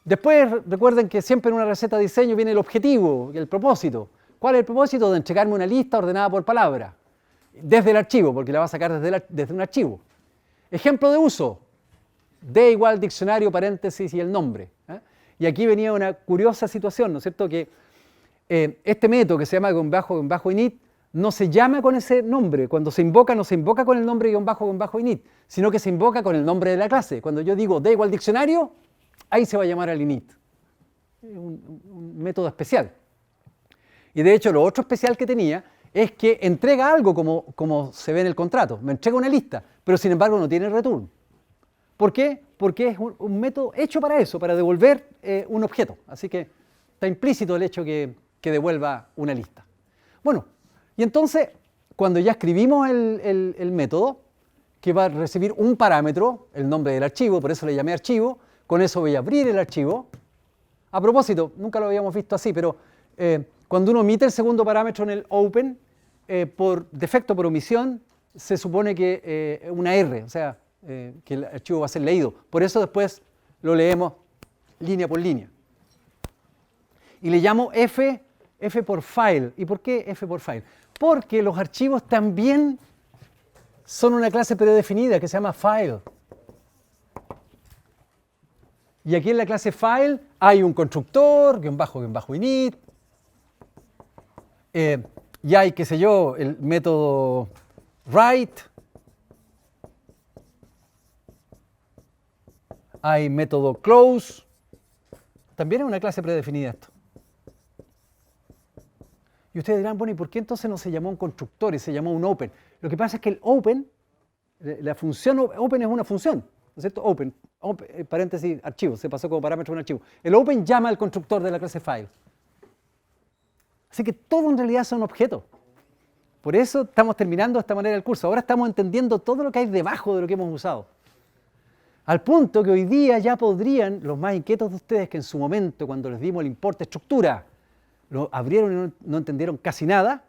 Después recuerden que siempre en una receta de diseño viene el objetivo y el propósito. ¿Cuál es el propósito? De entregarme una lista ordenada por palabra, desde el archivo, porque la va a sacar desde un archivo. Ejemplo de uso, D = diccionario, paréntesis y el nombre. Y aquí venía una curiosa situación, ¿no es cierto? Que este método que se llama _init no se llama con ese nombre. Cuando se invoca, no se invoca con el nombre _init, sino que se invoca con el nombre de la clase. Cuando yo digo D = diccionario, ahí se va a llamar al init. Un método especial. Y de hecho, lo otro especial que tenía es que entrega algo como se ve en el contrato. Me entrega una lista, pero sin embargo no tiene return. ¿Por qué? Porque es un método hecho para eso, para devolver un objeto. Así que está implícito el hecho que devuelva una lista. Bueno, y entonces, cuando ya escribimos el método, que va a recibir un parámetro, el nombre del archivo, por eso le llamé archivo, con eso voy a abrir el archivo. A propósito, nunca lo habíamos visto así, pero cuando uno omite el segundo parámetro en el open, por defecto, por omisión, se supone que una R, o sea, que el archivo va a ser leído. Por eso después lo leemos línea por línea. Y le llamo F por file. ¿Y por qué F por file? Porque los archivos también son una clase predefinida que se llama file. Y aquí en la clase file hay un constructor, _init, y hay, qué sé yo, el método write, hay método close, también es una clase predefinida esto. Y ustedes dirán, bueno, ¿y por qué entonces no se llamó un constructor y se llamó un open? Lo que pasa es que el open, la función open es una función, ¿no es cierto? Open, paréntesis, archivo, se pasó como parámetro un archivo. El open llama al constructor de la clase file. Así que todo en realidad son objetos. Por eso estamos terminando de esta manera el curso. Ahora estamos entendiendo todo lo que hay debajo de lo que hemos usado. Al punto que hoy día ya podrían, los más inquietos de ustedes, que en su momento, cuando les dimos el importe estructura, lo abrieron y no entendieron casi nada,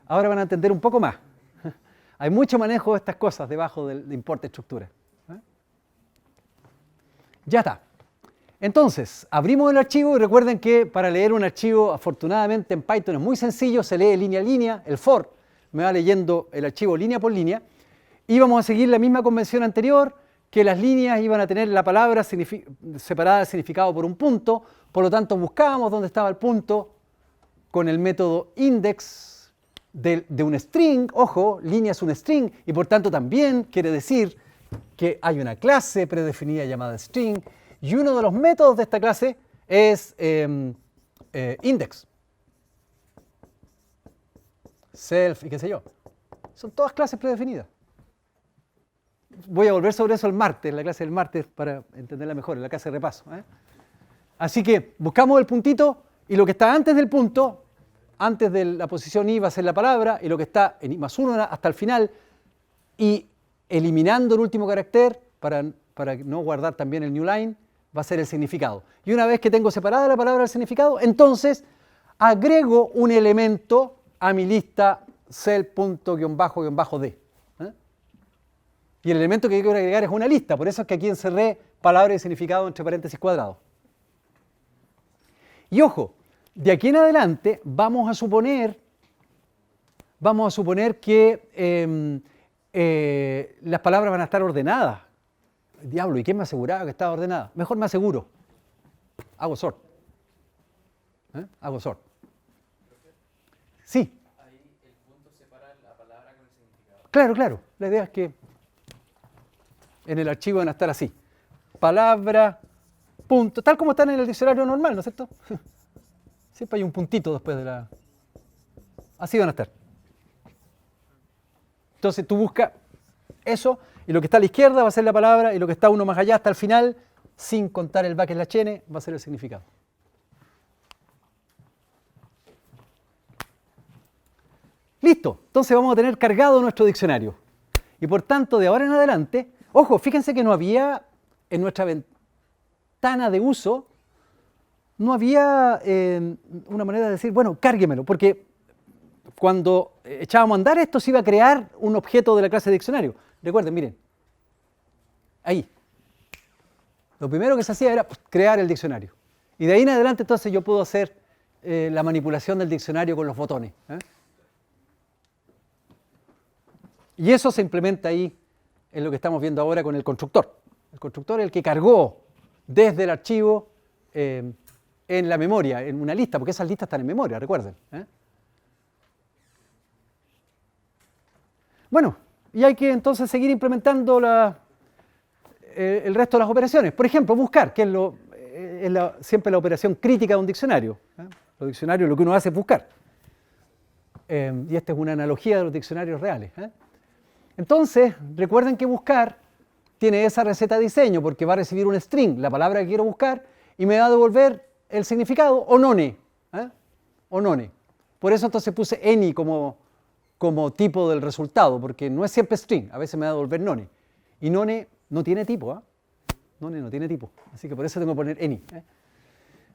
ahora van a entender un poco más. Hay mucho manejo de estas cosas debajo del importe estructura. Ya está. Entonces, abrimos el archivo y recuerden que para leer un archivo, afortunadamente en Python es muy sencillo, se lee línea a línea, el for me va leyendo el archivo línea por línea, y vamos a seguir la misma convención anterior, que las líneas iban a tener la palabra separada del significado por un punto, por lo tanto buscábamos dónde estaba el punto con el método index de un string. Ojo, línea es un string y por tanto también quiere decir que hay una clase predefinida llamada string, y uno de los métodos de esta clase es index, self y qué sé yo. Son todas clases predefinidas. Voy a volver sobre eso el martes, en la clase del martes, para entenderla mejor, en la clase de repaso. Así que buscamos el puntito y lo que está antes del punto, antes de la posición i va a ser la palabra, y lo que está en i+1 hasta el final, y eliminando el último carácter para no guardar también el new line, va a ser el significado. Y una vez que tengo separada la palabra del significado, entonces agrego un elemento a mi lista cell._d. Y el elemento que quiero agregar es una lista, por eso es que aquí encerré palabra y significado entre paréntesis cuadrados. Y ojo, de aquí en adelante vamos a suponer que las palabras van a estar ordenadas. Diablo, ¿y quién me aseguraba que estaba ordenada? Mejor me aseguro. Hago sort. Hago sort. Sí. Ahí el punto separa la palabra con el significado. Claro, claro. La idea es que en el archivo van a estar así. Palabra, punto, tal como están en el diccionario normal, ¿no es cierto? Siempre hay un puntito después de la... Así van a estar. Entonces tú buscas eso, y lo que está a la izquierda va a ser la palabra, y lo que está uno más allá hasta el final, sin contar el backslash n, va a ser el significado. Listo, entonces vamos a tener cargado nuestro diccionario. Y por tanto, de ahora en adelante, ojo, fíjense que no había en nuestra ventana de uso, no había una manera de decir, bueno, cárguemelo, porque cuando echábamos a andar esto se iba a crear un objeto de la clase de diccionario. Recuerden, miren, ahí. Lo primero que se hacía era crear el diccionario. Y de ahí en adelante entonces yo puedo hacer la manipulación del diccionario con los botones. Y eso se implementa ahí en lo que estamos viendo ahora con el constructor. El constructor es el que cargó desde el archivo en la memoria, en una lista, porque esas listas están en memoria, recuerden. Bueno, y hay que entonces seguir implementando el resto de las operaciones. Por ejemplo, buscar, que es siempre la operación crítica de un diccionario. Los diccionarios lo que uno hace es buscar. Y esta es una analogía de los diccionarios reales. Entonces, recuerden que buscar tiene esa receta de diseño, porque va a recibir un string, la palabra que quiero buscar, y me va a devolver el significado o none. O none. Por eso entonces puse any como tipo del resultado, porque no es siempre string, a veces me va a devolver none. Y none no tiene tipo, None no tiene tipo, así que por eso tengo que poner any.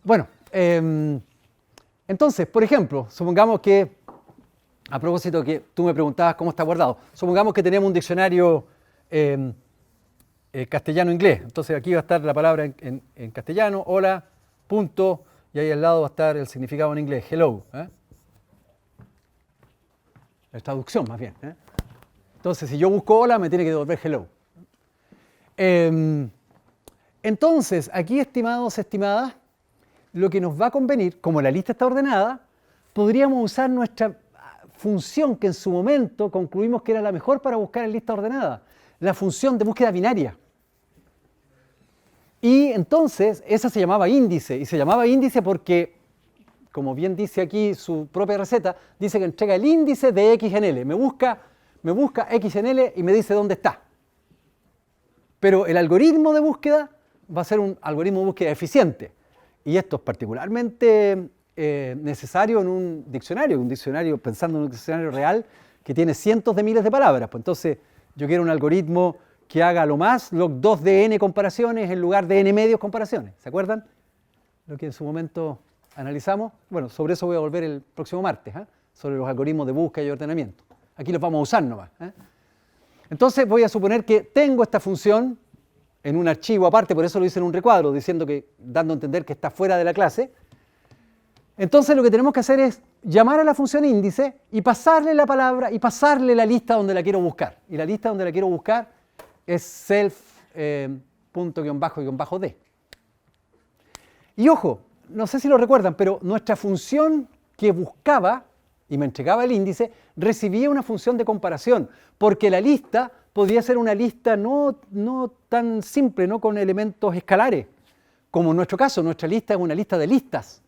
Bueno, entonces, por ejemplo, supongamos que, a propósito que tú me preguntabas cómo está guardado, supongamos que tenemos un diccionario castellano-inglés, entonces aquí va a estar la palabra en castellano, hola, punto, y ahí al lado va a estar el significado en inglés, hello. La traducción más bien. Entonces, si yo busco hola, me tiene que devolver hello. Entonces, aquí, estimados, estimadas, lo que nos va a convenir, como la lista está ordenada, podríamos usar nuestra función que en su momento concluimos que era la mejor para buscar en lista ordenada, la función de búsqueda binaria. Y entonces, esa se llamaba índice, y se llamaba índice porque, como bien dice aquí su propia receta, dice que entrega el índice de X en L. Me busca X en L y me dice dónde está. Pero el algoritmo de búsqueda va a ser un algoritmo de búsqueda eficiente. Y esto es particularmente necesario en un diccionario, pensando en un diccionario real, que tiene cientos de miles de palabras. Pues entonces, yo quiero un algoritmo que haga lo más log 2 de n comparaciones en lugar de n medios comparaciones. ¿Se acuerdan? Lo que en su momento analizamos. Bueno, sobre eso voy a volver el próximo martes, sobre los algoritmos de búsqueda y ordenamiento. Aquí los vamos a usar nomás. Entonces voy a suponer que tengo esta función en un archivo aparte, por eso lo hice en un recuadro, dando a entender que está fuera de la clase. Entonces lo que tenemos que hacer es llamar a la función índice y pasarle la palabra y pasarle la lista donde la quiero buscar. Y la lista donde la quiero buscar es self punto guión bajo d. Y ojo, no sé si lo recuerdan, pero nuestra función que buscaba y me entregaba el índice, recibía una función de comparación, porque la lista podía ser una lista no tan simple, no con elementos escalares, como en nuestro caso, nuestra lista es una lista de listas.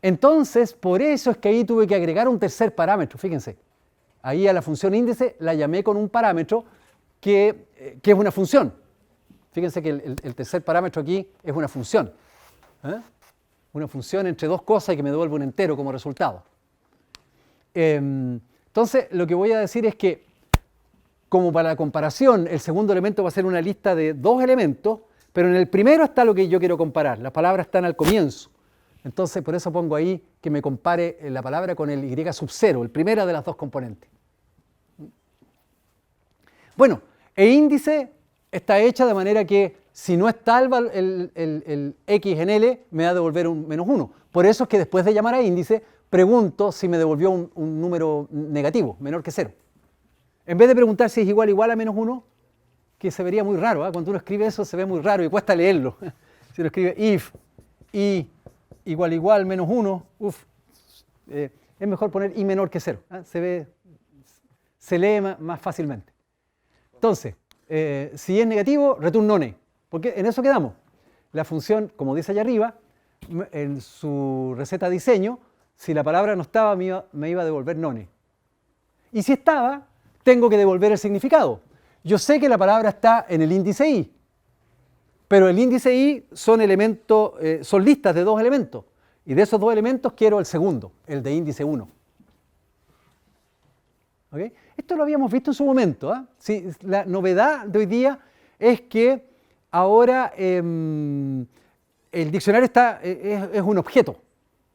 Entonces, por eso es que ahí tuve que agregar un tercer parámetro, fíjense. Ahí a la función índice la llamé con un parámetro que es una función. Fíjense que el tercer parámetro aquí es una función. Una función entre dos cosas y que me devuelve un entero como resultado. Entonces, lo que voy a decir es que, como para la comparación, el segundo elemento va a ser una lista de dos elementos, pero en el primero está lo que yo quiero comparar. Las palabras están al comienzo. Entonces, por eso pongo ahí que me compare la palabra con el y sub 0, el primero de las dos componentes. Bueno, e índice está hecha de manera que Si no está el X en L, me va a devolver un -1. Por eso es que después de llamar a índice, pregunto si me devolvió un número negativo, menor que 0. En vez de preguntar si es igual a -1, que se vería muy raro, ¿eh? Cuando uno escribe eso se ve muy raro y cuesta leerlo. Si uno escribe if y igual -1, es mejor poner y menor que 0. ¿Eh? Se lee más fácilmente. Entonces, si es negativo, return none. Porque en eso quedamos. La función, como dice allá arriba, en su receta de diseño, si la palabra no estaba, me iba a devolver none. Y si estaba, tengo que devolver el significado. Yo sé que la palabra está en el índice i, pero el índice i son listas de 2 elementos. Y de esos 2 elementos quiero el segundo, el de índice 1. ¿Okay? Esto lo habíamos visto en su momento. Sí, la novedad de hoy día es que ahora el diccionario es un objeto.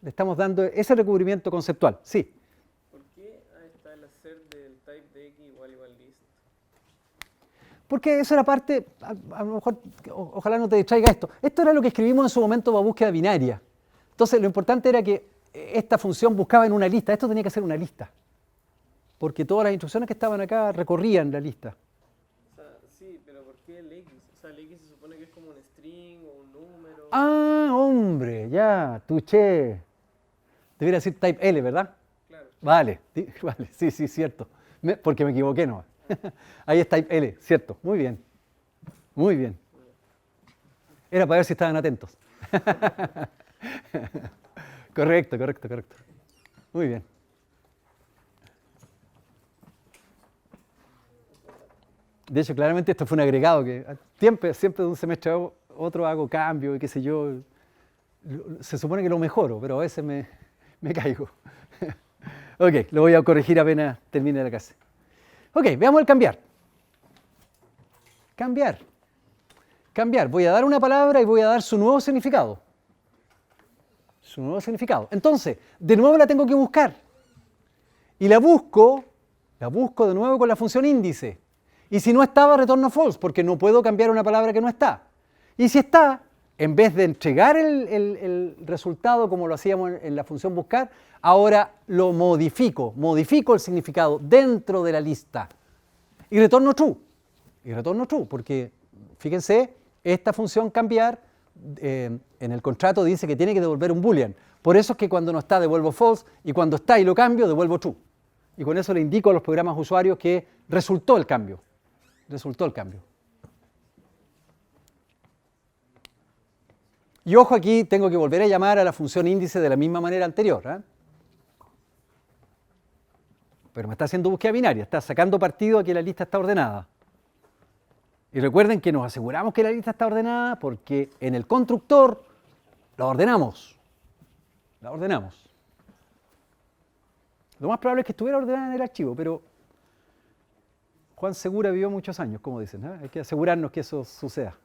Le estamos dando ese recubrimiento conceptual. Sí. ¿Por qué está el hacer del type de x igual list? Porque eso era parte, a lo mejor, ojalá no te distraiga esto. Esto era lo que escribimos en su momento para búsqueda binaria. Entonces lo importante era que esta función buscaba en una lista. Esto tenía que ser una lista. Porque todas las instrucciones que estaban acá recorrían la lista. O sea, sí, pero ¿por qué el x? O sea, el x se supone que es como un string o un número. Ah, hombre, ya, touché. Debería decir type L, ¿verdad? Claro. Vale, sí, cierto. Porque me equivoqué, no. Ahí es type L, cierto. Muy bien. Muy bien. Era para ver si estaban atentos. Correcto. Muy bien. De hecho, claramente esto fue un agregado que siempre de un semestre a otro hago cambio y qué sé yo. Se supone que lo mejoro, pero a veces me caigo. Ok, lo voy a corregir apenas termine la clase. Ok, veamos el cambiar. Cambiar. Voy a dar una palabra y voy a dar su nuevo significado. Entonces, de nuevo la tengo que buscar. Y la busco de nuevo con la función índice. Y si no estaba, retorno false, porque no puedo cambiar una palabra que no está. Y si está, en vez de entregar el resultado como lo hacíamos en la función buscar, ahora lo modifico el significado dentro de la lista. Y retorno true, porque fíjense, esta función cambiar en el contrato dice que tiene que devolver un boolean. Por eso es que cuando no está devuelvo false y cuando está y lo cambio devuelvo true. Y con eso le indico a los programas usuarios que resultó el cambio. Y ojo, aquí tengo que volver a llamar a la función índice de la misma manera anterior. Pero me está haciendo búsqueda binaria, está sacando partido a que la lista está ordenada. Y recuerden que nos aseguramos que la lista está ordenada porque en el constructor la ordenamos. Lo más probable es que estuviera ordenada en el archivo, pero Juan Segura vivió muchos años, como dicen. Hay que asegurarnos que eso suceda.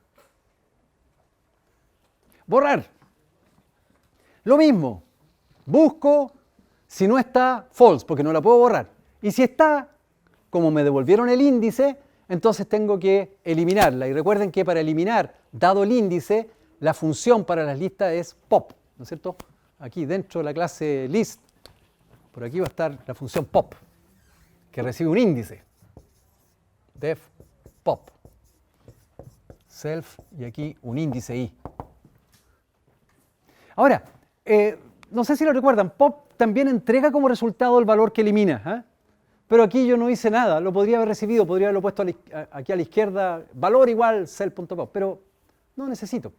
Borrar. Lo mismo. Busco, si no está, false, porque no la puedo borrar. Y si está, como me devolvieron el índice, entonces tengo que eliminarla. Y recuerden que para eliminar, dado el índice, la función para las listas es pop, ¿no es cierto? Aquí dentro de la clase list, por aquí va a estar la función pop, que recibe un índice. Def pop. Self y aquí un índice i. Ahora, no sé si lo recuerdan, pop también entrega como resultado el valor que elimina. Pero aquí yo no hice nada, lo podría haber recibido, podría haberlo puesto aquí a la izquierda, valor igual self.pop, pero no necesito.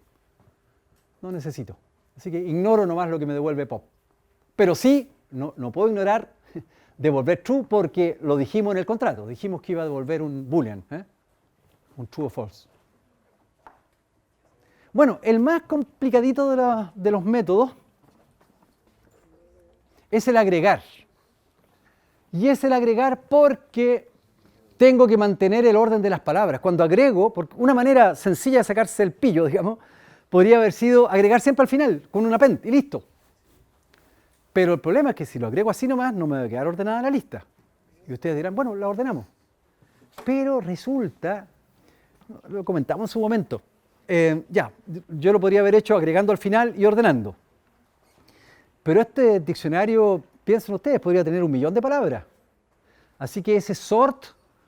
Así que ignoro nomás lo que me devuelve pop. Pero sí, no puedo ignorar devolver true porque lo dijimos en el contrato, dijimos que iba a devolver un boolean, un true o false. Bueno, el más complicadito de los métodos es el agregar. Y es el agregar porque tengo que mantener el orden de las palabras. Cuando agrego, porque una manera sencilla de sacarse el pillo, digamos, podría haber sido agregar siempre al final, con un append, y listo. Pero el problema es que si lo agrego así nomás, no me va a quedar ordenada la lista. Y ustedes dirán, bueno, la ordenamos. Pero resulta, lo comentamos en su momento, Ya, yo lo podría haber hecho agregando al final y ordenando. Pero este diccionario, piensen ustedes, podría tener 1.000.000 de palabras. Así que ese sort,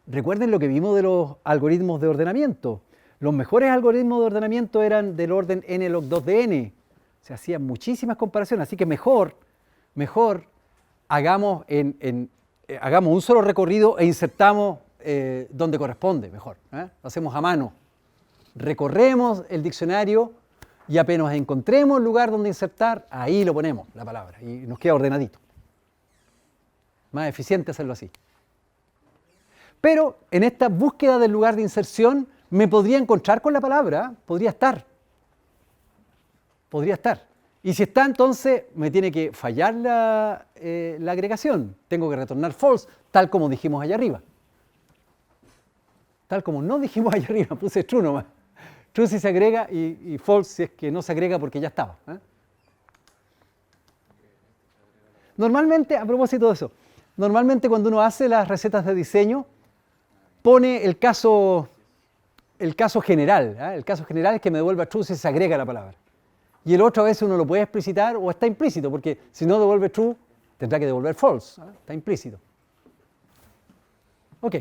recuerden lo que vimos de los algoritmos de ordenamiento. Los mejores algoritmos de ordenamiento eran del orden n log 2 de n. Se hacían muchísimas comparaciones, así que mejor hagamos un solo recorrido e insertamos donde corresponde, mejor. Lo hacemos a mano. Recorremos el diccionario y apenas encontremos el lugar donde insertar, ahí lo ponemos, la palabra, y nos queda ordenadito. Más eficiente hacerlo así. Pero en esta búsqueda del lugar de inserción me podría encontrar con la palabra, podría estar. Y si está, entonces me tiene que fallar la agregación. Tengo que retornar false, tal como dijimos allá arriba. Tal como no dijimos allá arriba, puse true nomás. True si se agrega y false si es que no se agrega porque ya estaba. Normalmente, a propósito de eso, normalmente cuando uno hace las recetas de diseño, pone el caso general. El caso general es que me devuelva true si se agrega la palabra. Y el otro a veces uno lo puede explicitar o está implícito, porque si no devuelve true, tendrá que devolver false. Está implícito. Ok.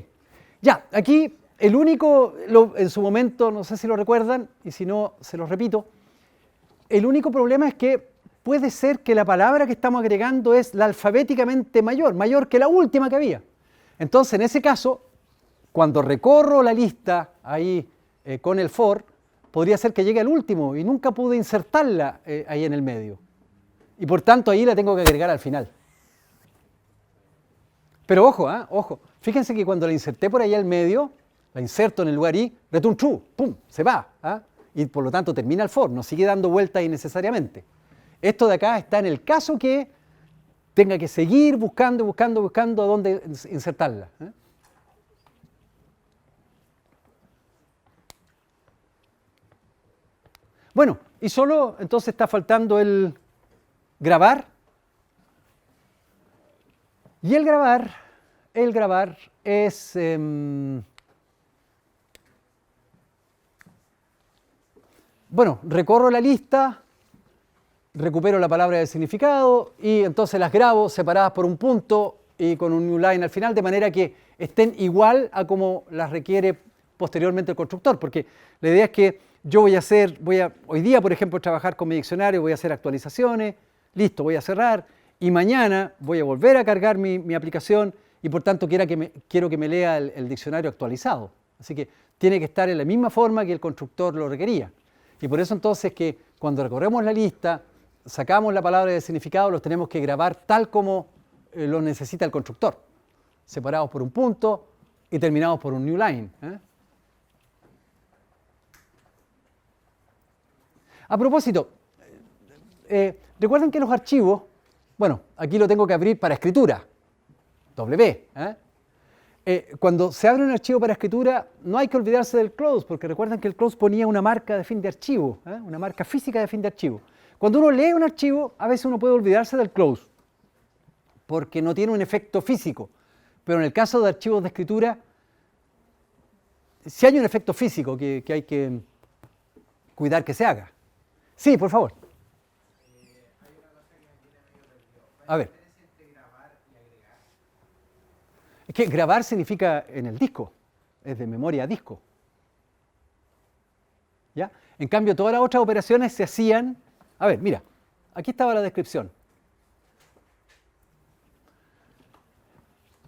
Ya, aquí el único, en su momento, no sé si lo recuerdan, y si no, se lo repito, el único problema es que puede ser que la palabra que estamos agregando es la alfabéticamente mayor que la última que había. Entonces, en ese caso, cuando recorro la lista ahí con el for, podría ser que llegue al último y nunca pude insertarla ahí en el medio. Y por tanto, ahí la tengo que agregar al final. Pero ojo, ojo. Fíjense que cuando la inserté por ahí al medio, la inserto en el lugar y return true, ¡pum!, se va. Y por lo tanto termina el for, no sigue dando vueltas innecesariamente. Esto de acá está en el caso que tenga que seguir buscando a dónde insertarla. Bueno, y solo entonces está faltando el grabar. Y el grabar es... bueno, recorro la lista, recupero la palabra del significado y entonces las grabo separadas por un punto y con un new line al final, de manera que estén igual a como las requiere posteriormente el constructor, porque la idea es que yo hoy día, por ejemplo, trabajar con mi diccionario, voy a hacer actualizaciones, listo, voy a cerrar, y mañana voy a volver a cargar mi aplicación y por tanto quiero que me lea el diccionario actualizado. Así que tiene que estar en la misma forma que el constructor lo requería. Y por eso entonces que cuando recorremos la lista, sacamos la palabra de significado, los tenemos que grabar tal como lo necesita el constructor, separados por un punto y terminados por un new line. A propósito, recuerden que los archivos, bueno, aquí lo tengo que abrir para escritura, W. Cuando se abre un archivo para escritura, no hay que olvidarse del close, porque recuerden que el close ponía una marca de fin de archivo, una marca física de fin de archivo. Cuando uno lee un archivo, a veces uno puede olvidarse del close, porque no tiene un efecto físico. Pero en el caso de archivos de escritura, sí hay un efecto físico que hay que cuidar que se haga. Sí, por favor. A ver. Es que grabar significa en el disco, es de memoria a disco. ¿Ya? En cambio, todas las otras operaciones se hacían... A ver, mira, aquí estaba la descripción.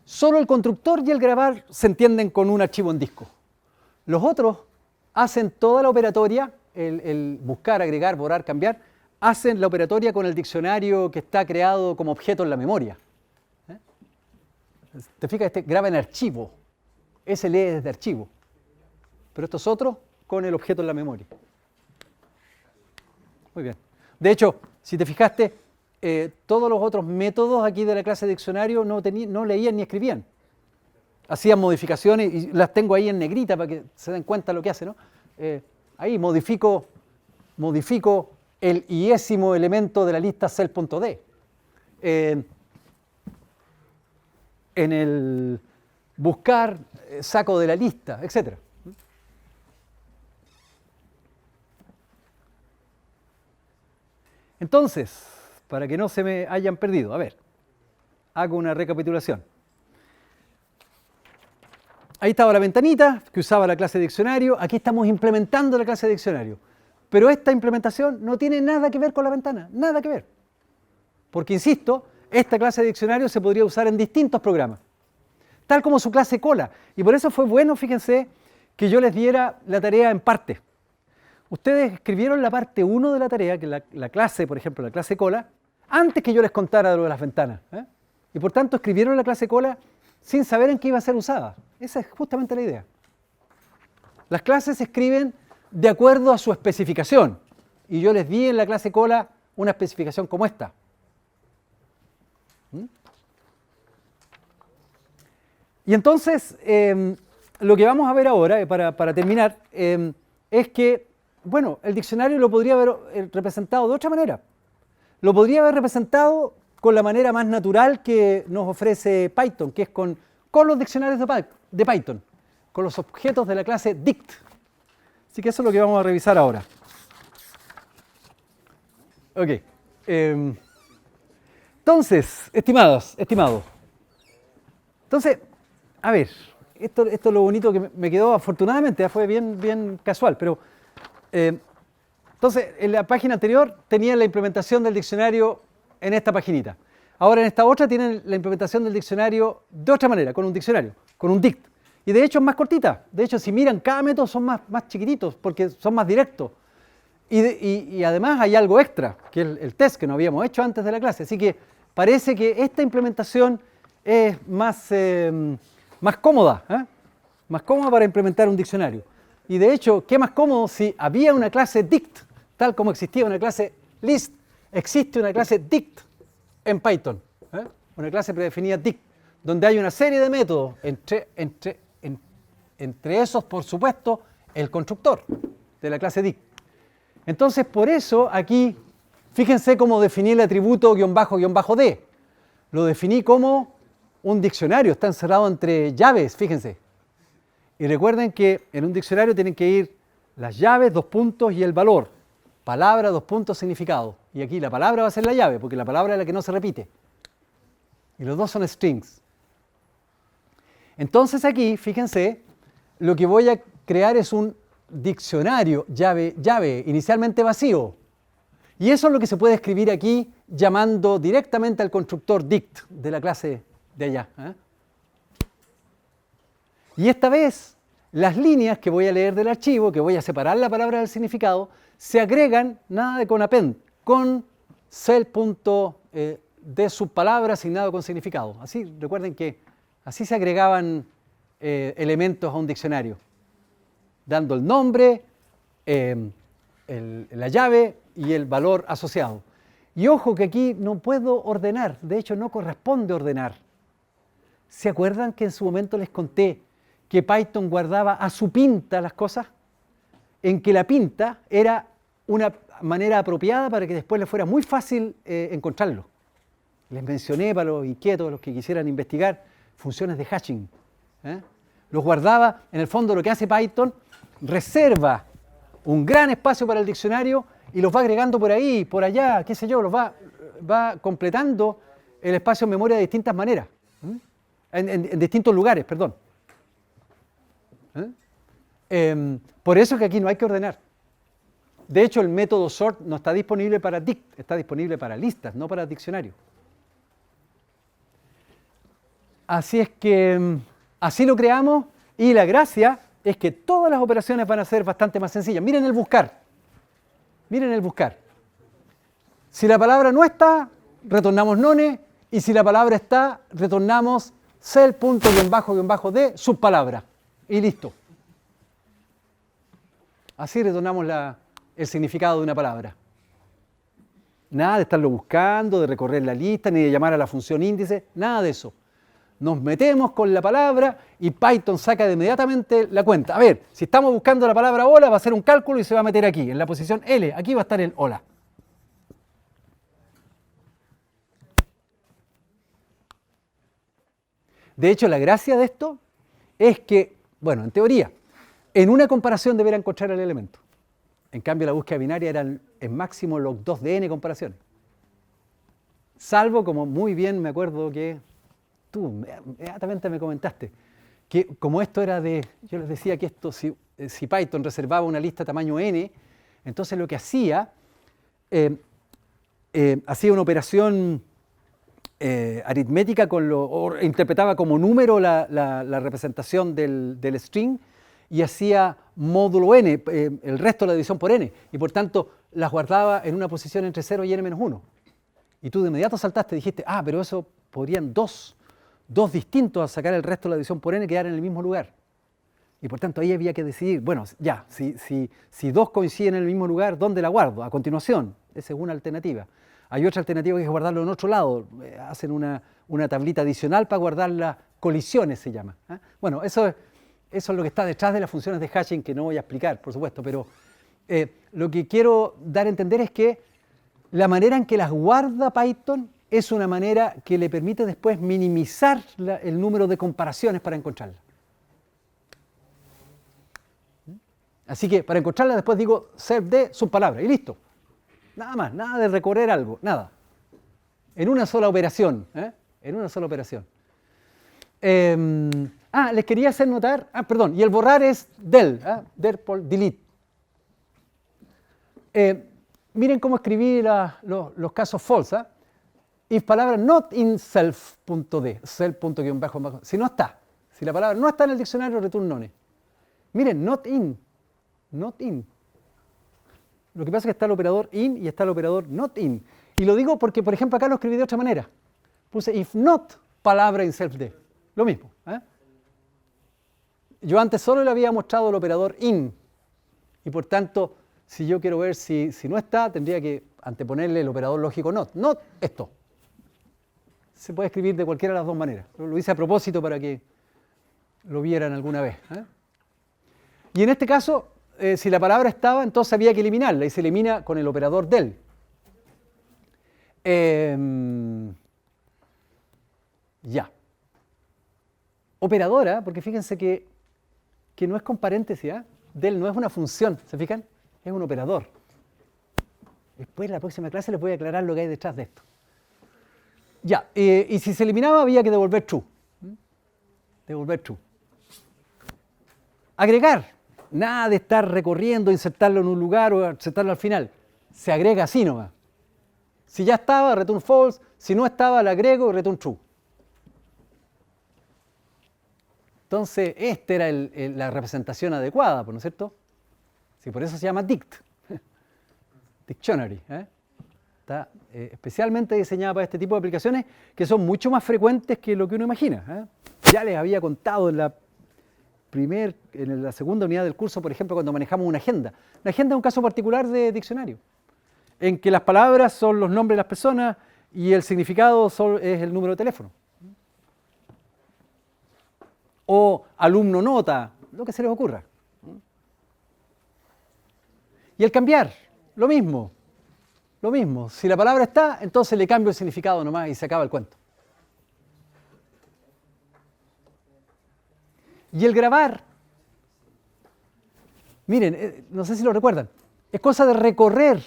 Solo el constructor y el grabar se entienden con un archivo en disco. Los otros hacen toda la operatoria, el buscar, agregar, borrar, cambiar, hacen la operatoria con el diccionario que está creado como objeto en la memoria. Te fijas, graba en archivo, ese lee desde archivo, pero estos otros con el objeto en la memoria. Muy bien. De hecho, si te fijaste, todos los otros métodos aquí de la clase de diccionario no leían ni escribían. Hacían modificaciones y las tengo ahí en negrita para que se den cuenta lo que hace, ¿no? Ahí modifico el iésimo elemento de la lista cell.d. En el buscar, saco de la lista, etc. Entonces, para que no se me hayan perdido, a ver, hago una recapitulación. Ahí estaba la ventanita que usaba la clase de diccionario. Aquí estamos implementando la clase de diccionario. Pero esta implementación no tiene nada que ver con la ventana, nada que ver. Porque, insisto, esta clase de diccionario se podría usar en distintos programas, tal como su clase cola. Y por eso fue bueno, fíjense, que yo les diera la tarea en parte. Ustedes escribieron la parte 1 de la tarea, que la clase, por ejemplo, la clase cola, antes que yo les contara de lo de las ventanas. Y por tanto escribieron la clase cola sin saber en qué iba a ser usada. Esa es justamente la idea. Las clases se escriben de acuerdo a su especificación. Y yo les di en la clase cola una especificación como esta. Y entonces, lo que vamos a ver ahora, para terminar, es que, bueno, el diccionario lo podría haber representado de otra manera. Lo podría haber representado con la manera más natural que nos ofrece Python, que es con los diccionarios de Python, con los objetos de la clase dict. Así que eso es lo que vamos a revisar ahora. Ok. Entonces, estimados. Entonces, a ver, esto es lo bonito que me quedó, afortunadamente, fue bien casual, pero entonces en la página anterior tenían la implementación del diccionario en esta paginita. Ahora en esta otra tienen la implementación del diccionario de otra manera, con un diccionario, con un dict. Y de hecho es más cortita. De hecho, si miran, cada método son más chiquititos porque son más directos. Y además hay algo extra, que es el test que no habíamos hecho antes de la clase. Así que parece que esta implementación es más cómoda, más cómoda para implementar un diccionario. Y de hecho, ¿qué más cómodo si había una clase dict, tal como existía una clase list? Existe una clase dict en Python, una clase predefinida dict, donde hay una serie de métodos, entre esos, por supuesto, el constructor de la clase dict. Entonces, por eso aquí, fíjense cómo definí el atributo __d. Lo definí como un diccionario, está encerrado entre llaves, fíjense. Y recuerden que en un diccionario tienen que ir las llaves, 2 puntos, y el valor. Palabra, 2 puntos, significado. Y aquí la palabra va a ser la llave, porque la palabra es la que no se repite. Y los dos son strings. Entonces aquí, fíjense, lo que voy a crear es un diccionario llave, inicialmente vacío. Y eso es lo que se puede escribir aquí llamando directamente al constructor dict de la clase de allá. Y esta vez, las líneas que voy a leer del archivo, que voy a separar la palabra del significado, se agregan, nada de con append, con cell.de subpalabra asignado con significado. Así, recuerden que así se agregaban elementos a un diccionario, dando el nombre, la llave y el valor asociado. Y ojo que aquí no puedo ordenar, de hecho no corresponde ordenar. ¿Se acuerdan que en su momento les conté que Python guardaba a su pinta las cosas? En que la pinta era una manera apropiada para que después les fuera muy fácil encontrarlo. Les mencioné para los inquietos, los que quisieran investigar, funciones de hashing. Los guardaba, en el fondo lo que hace Python, reserva un gran espacio para el diccionario y los va agregando por ahí, por allá, qué sé yo, los va completando el espacio en memoria de distintas maneras, en distintos lugares, perdón. Por eso que aquí no hay que ordenar. De hecho, el método sort no está disponible para dict, está disponible para listas, no para diccionario. Así es que así lo creamos y la gracia es que todas las operaciones van a ser bastante más sencillas. Miren el buscar. Miren el buscar. Si la palabra no está, retornamos none, y si la palabra está, retornamos cell.__d subpalabra. Y listo. Así retornamos el significado de una palabra. Nada de estarlo buscando, de recorrer la lista, ni de llamar a la función índice, nada de eso. Nos metemos con la palabra y Python saca de inmediatamente la cuenta. A ver, si estamos buscando la palabra hola, va a hacer un cálculo y se va a meter aquí, en la posición L. Aquí va a estar el hola. De hecho, la gracia de esto es que, bueno, en teoría, en una comparación deberá encontrar el elemento. En cambio, la búsqueda binaria era en máximo log 2 de n comparaciones. Salvo, como muy bien me acuerdo que tú inmediatamente me comentaste, que como esto era yo les decía que esto, si Python reservaba una lista tamaño n, entonces lo que hacía una operación aritmética o interpretaba como número la representación del string y hacía módulo n, el resto de la división por n, y por tanto las guardaba en una posición entre 0 y n-1. Y tú de inmediato saltaste y dijiste, pero eso podrían dos distintos a sacar el resto de la división por n quedar en el mismo lugar. Y por tanto ahí había que decidir, bueno, ya, si dos coinciden en el mismo lugar, ¿dónde la guardo? A continuación, esa es una alternativa. Hay otra alternativa que es guardarlo en otro lado, hacen una tablita adicional para guardar las colisiones, se llama. Bueno, eso es lo que está detrás de las funciones de hashing, que no voy a explicar, por supuesto, pero lo que quiero dar a entender es que la manera en que las guarda Python es una manera que le permite después minimizar el número de comparaciones para encontrarla. Así que para encontrarla después digo servd subpalabra y listo. Nada más, nada de recorrer algo, nada. En una sola operación. En una sola operación. Les quería hacer notar, perdón, y el borrar es del, der por delete. Miren cómo escribí los casos false. If palabra not in self.d, self.bajo, si no está, si la palabra no está en el diccionario, return none. Miren, not in. Lo que pasa es que está el operador in y está el operador not in. Y lo digo porque, por ejemplo, acá lo escribí de otra manera. Puse if not palabra in self.d. Lo mismo. Yo antes solo le había mostrado el operador in. Y por tanto, si yo quiero ver si no está, tendría que anteponerle el operador lógico not. Not esto. Se puede escribir de cualquiera de las dos maneras. Lo hice a propósito para que lo vieran alguna vez. Y en este caso, si la palabra estaba, entonces había que eliminarla y se elimina con el operador del. Ya. Operadora, porque fíjense que no es con paréntesis, del no es una función, ¿se fijan? Es un operador. Después en la próxima clase les voy a aclarar lo que hay detrás de esto. Ya, y si se eliminaba había que devolver true. Devolver true. Agregar. Nada de estar recorriendo, insertarlo en un lugar o insertarlo al final. Se agrega así nomás. Si ya estaba, return false. Si no estaba, le agrego, return true. Entonces, esta era la representación adecuada, ¿no es cierto? Sí, por eso se llama dict. Dictionary. Está especialmente diseñada para este tipo de aplicaciones que son mucho más frecuentes que lo que uno imagina. Ya les había contado en la segunda unidad del curso, por ejemplo, cuando manejamos una agenda. Una agenda es un caso particular de diccionario, en que las palabras son los nombres de las personas y el significado es el número de teléfono. O alumno nota, lo que se les ocurra. Y el cambiar, lo mismo. Si la palabra está, entonces le cambio el significado nomás y se acaba el cuento. Y el grabar, miren, no sé si lo recuerdan, es cosa de recorrer.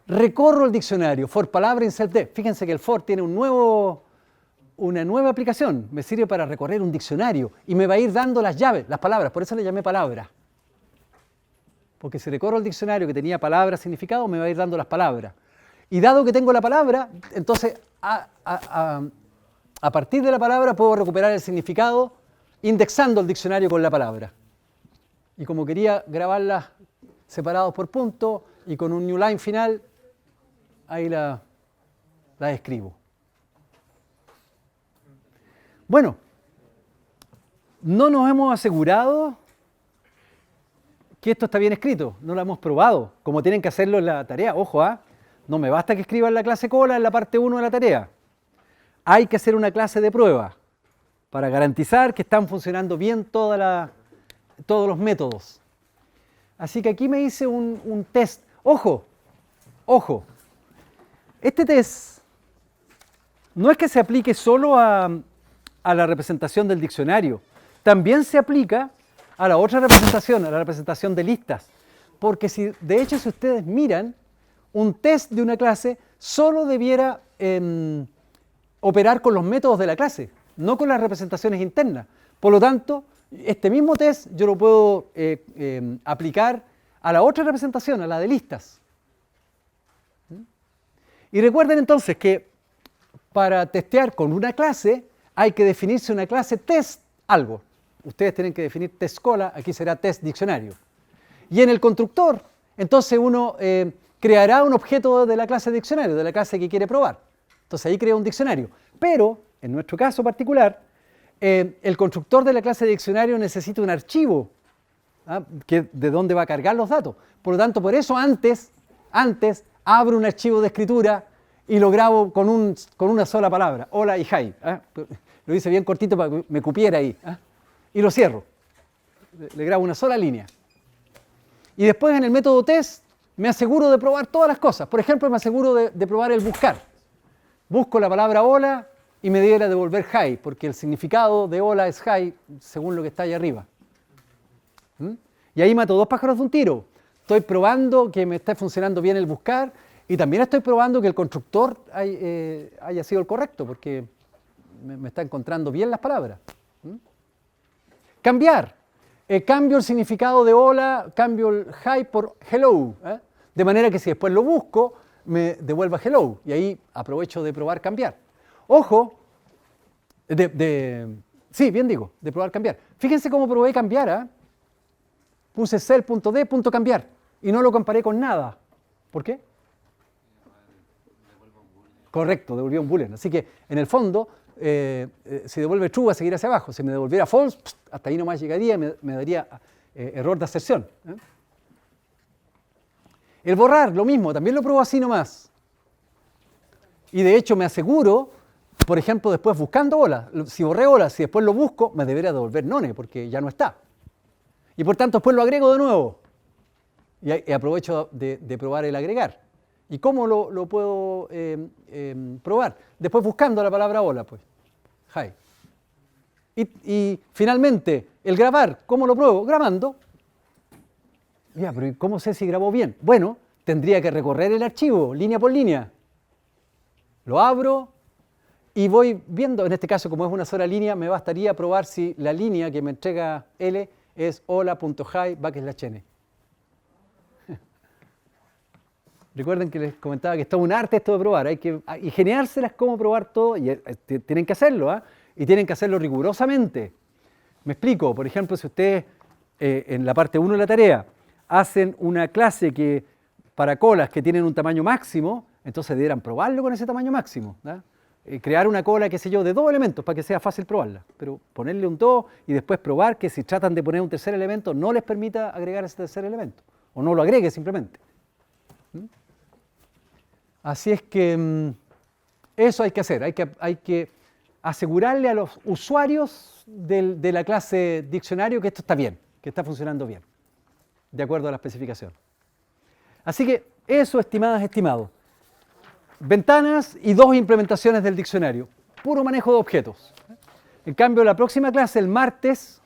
Recorro el diccionario, for palabra in self-d. Fíjense que el for tiene una nueva aplicación, me sirve para recorrer un diccionario y me va a ir dando las llaves, las palabras, por eso le llamé palabra. Porque si recorro el diccionario que tenía palabra, significado, me va a ir dando las palabras. Y dado que tengo la palabra, entonces a partir de la palabra puedo recuperar el significado indexando el diccionario con la palabra. Y como quería grabarlas separados por punto y con un new line final, ahí la escribo. Bueno, no nos hemos asegurado que esto está bien escrito, no lo hemos probado, como tienen que hacerlo en la tarea. Ojo, no me basta que escriban la clase cola en la parte 1 de la tarea. Hay que hacer una clase de prueba para garantizar que están funcionando bien todos los métodos. Así que aquí me hice un test. Ojo, este test no es que se aplique solo a la representación del diccionario, también se aplica a la otra representación, a la representación de listas. porque de hecho si ustedes miran, un test de una clase solo debiera operar con los métodos de la clase, no con las representaciones internas. Por lo tanto, este mismo test yo lo puedo aplicar a la otra representación, a la de listas. Y recuerden entonces que para testear con una clase hay que definirse una clase test algo. Ustedes tienen que definir test cola, aquí será test diccionario. Y en el constructor, entonces uno creará un objeto de la clase diccionario, de la clase que quiere probar. Entonces ahí crea un diccionario. Pero, en nuestro caso particular, el constructor de la clase diccionario necesita un archivo de donde va a cargar los datos. Por lo tanto, por eso antes abro un archivo de escritura y lo grabo con una sola palabra, hola y hi. Lo hice bien cortito para que me cupiera ahí. Y lo cierro. Le grabo una sola línea. Y después en el método test me aseguro de probar todas las cosas. Por ejemplo, me aseguro de probar el buscar. Busco la palabra hola y me debiera devolver hi, porque el significado de hola es hi según lo que está ahí arriba. Y ahí mato dos pájaros de un tiro. Estoy probando que me está funcionando bien el buscar y también estoy probando que el constructor haya sido el correcto, porque me está encontrando bien las palabras. Cambiar. Cambio el significado de hola, cambio el hi por hello. De manera que si después lo busco, me devuelva hello. Y ahí aprovecho de probar cambiar. Ojo, sí, bien digo, de probar cambiar. Fíjense cómo probé cambiar. Puse cell.d.cambiar y no lo comparé con nada. ¿Por qué? Correcto, devolvió un boolean. Así que, en el fondo, si devuelve true va a seguir hacia abajo. Si me devolviera false, hasta ahí nomás llegaría y me daría error de aserción. El borrar, lo mismo, también lo pruebo así nomás. Y de hecho me aseguro, por ejemplo, después buscando hola. Si borré hola, si después lo busco, me debería devolver none, porque ya no está. Y por tanto después lo agrego de nuevo. Y aprovecho de probar el agregar. ¿Y cómo lo puedo probar? Después buscando la palabra hola, pues. Hi. Y finalmente, el grabar, ¿cómo lo pruebo? Grabando. Ya, pero ¿cómo sé si grabó bien? Bueno, tendría que recorrer el archivo, línea por línea. Lo abro y voy viendo, en este caso, como es una sola línea, me bastaría probar si la línea que me entrega L es hola.hi/n. Recuerden que les comentaba que es todo un arte esto de probar, hay que ingeniárselas cómo probar todo, y tienen que hacerlo, y tienen que hacerlo rigurosamente. Me explico, por ejemplo, si ustedes en la parte 1 de la tarea hacen una clase para colas que tienen un tamaño máximo, entonces debieran probarlo con ese tamaño máximo. Crear una cola, qué sé yo, de 2 elementos para que sea fácil probarla, pero ponerle un 2 y después probar que si tratan de poner un tercer elemento no les permita agregar ese tercer elemento, o no lo agregue simplemente. Así es que eso hay que hacer, hay que asegurarle a los usuarios de la clase diccionario que esto está bien, que está funcionando bien, de acuerdo a la especificación. Así que eso, estimadas, estimados. Ventanas y 2 implementaciones del diccionario, puro manejo de objetos. En cambio, la próxima clase, el martes,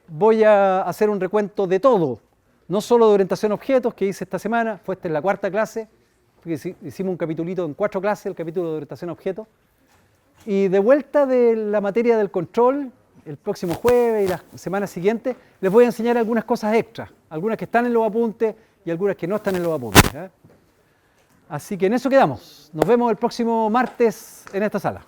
voy a hacer un recuento de todo, no solo de orientación a objetos que hice esta semana, fue esta en la 4ª clase, hicimos un capitulito en 4 clases, el capítulo de orientación a objetos, y de vuelta de la materia del control, el próximo jueves y las semanas siguientes, les voy a enseñar algunas cosas extras, algunas que están en los apuntes y algunas que no están en los apuntes. Así que en eso quedamos. Nos vemos el próximo martes en esta sala.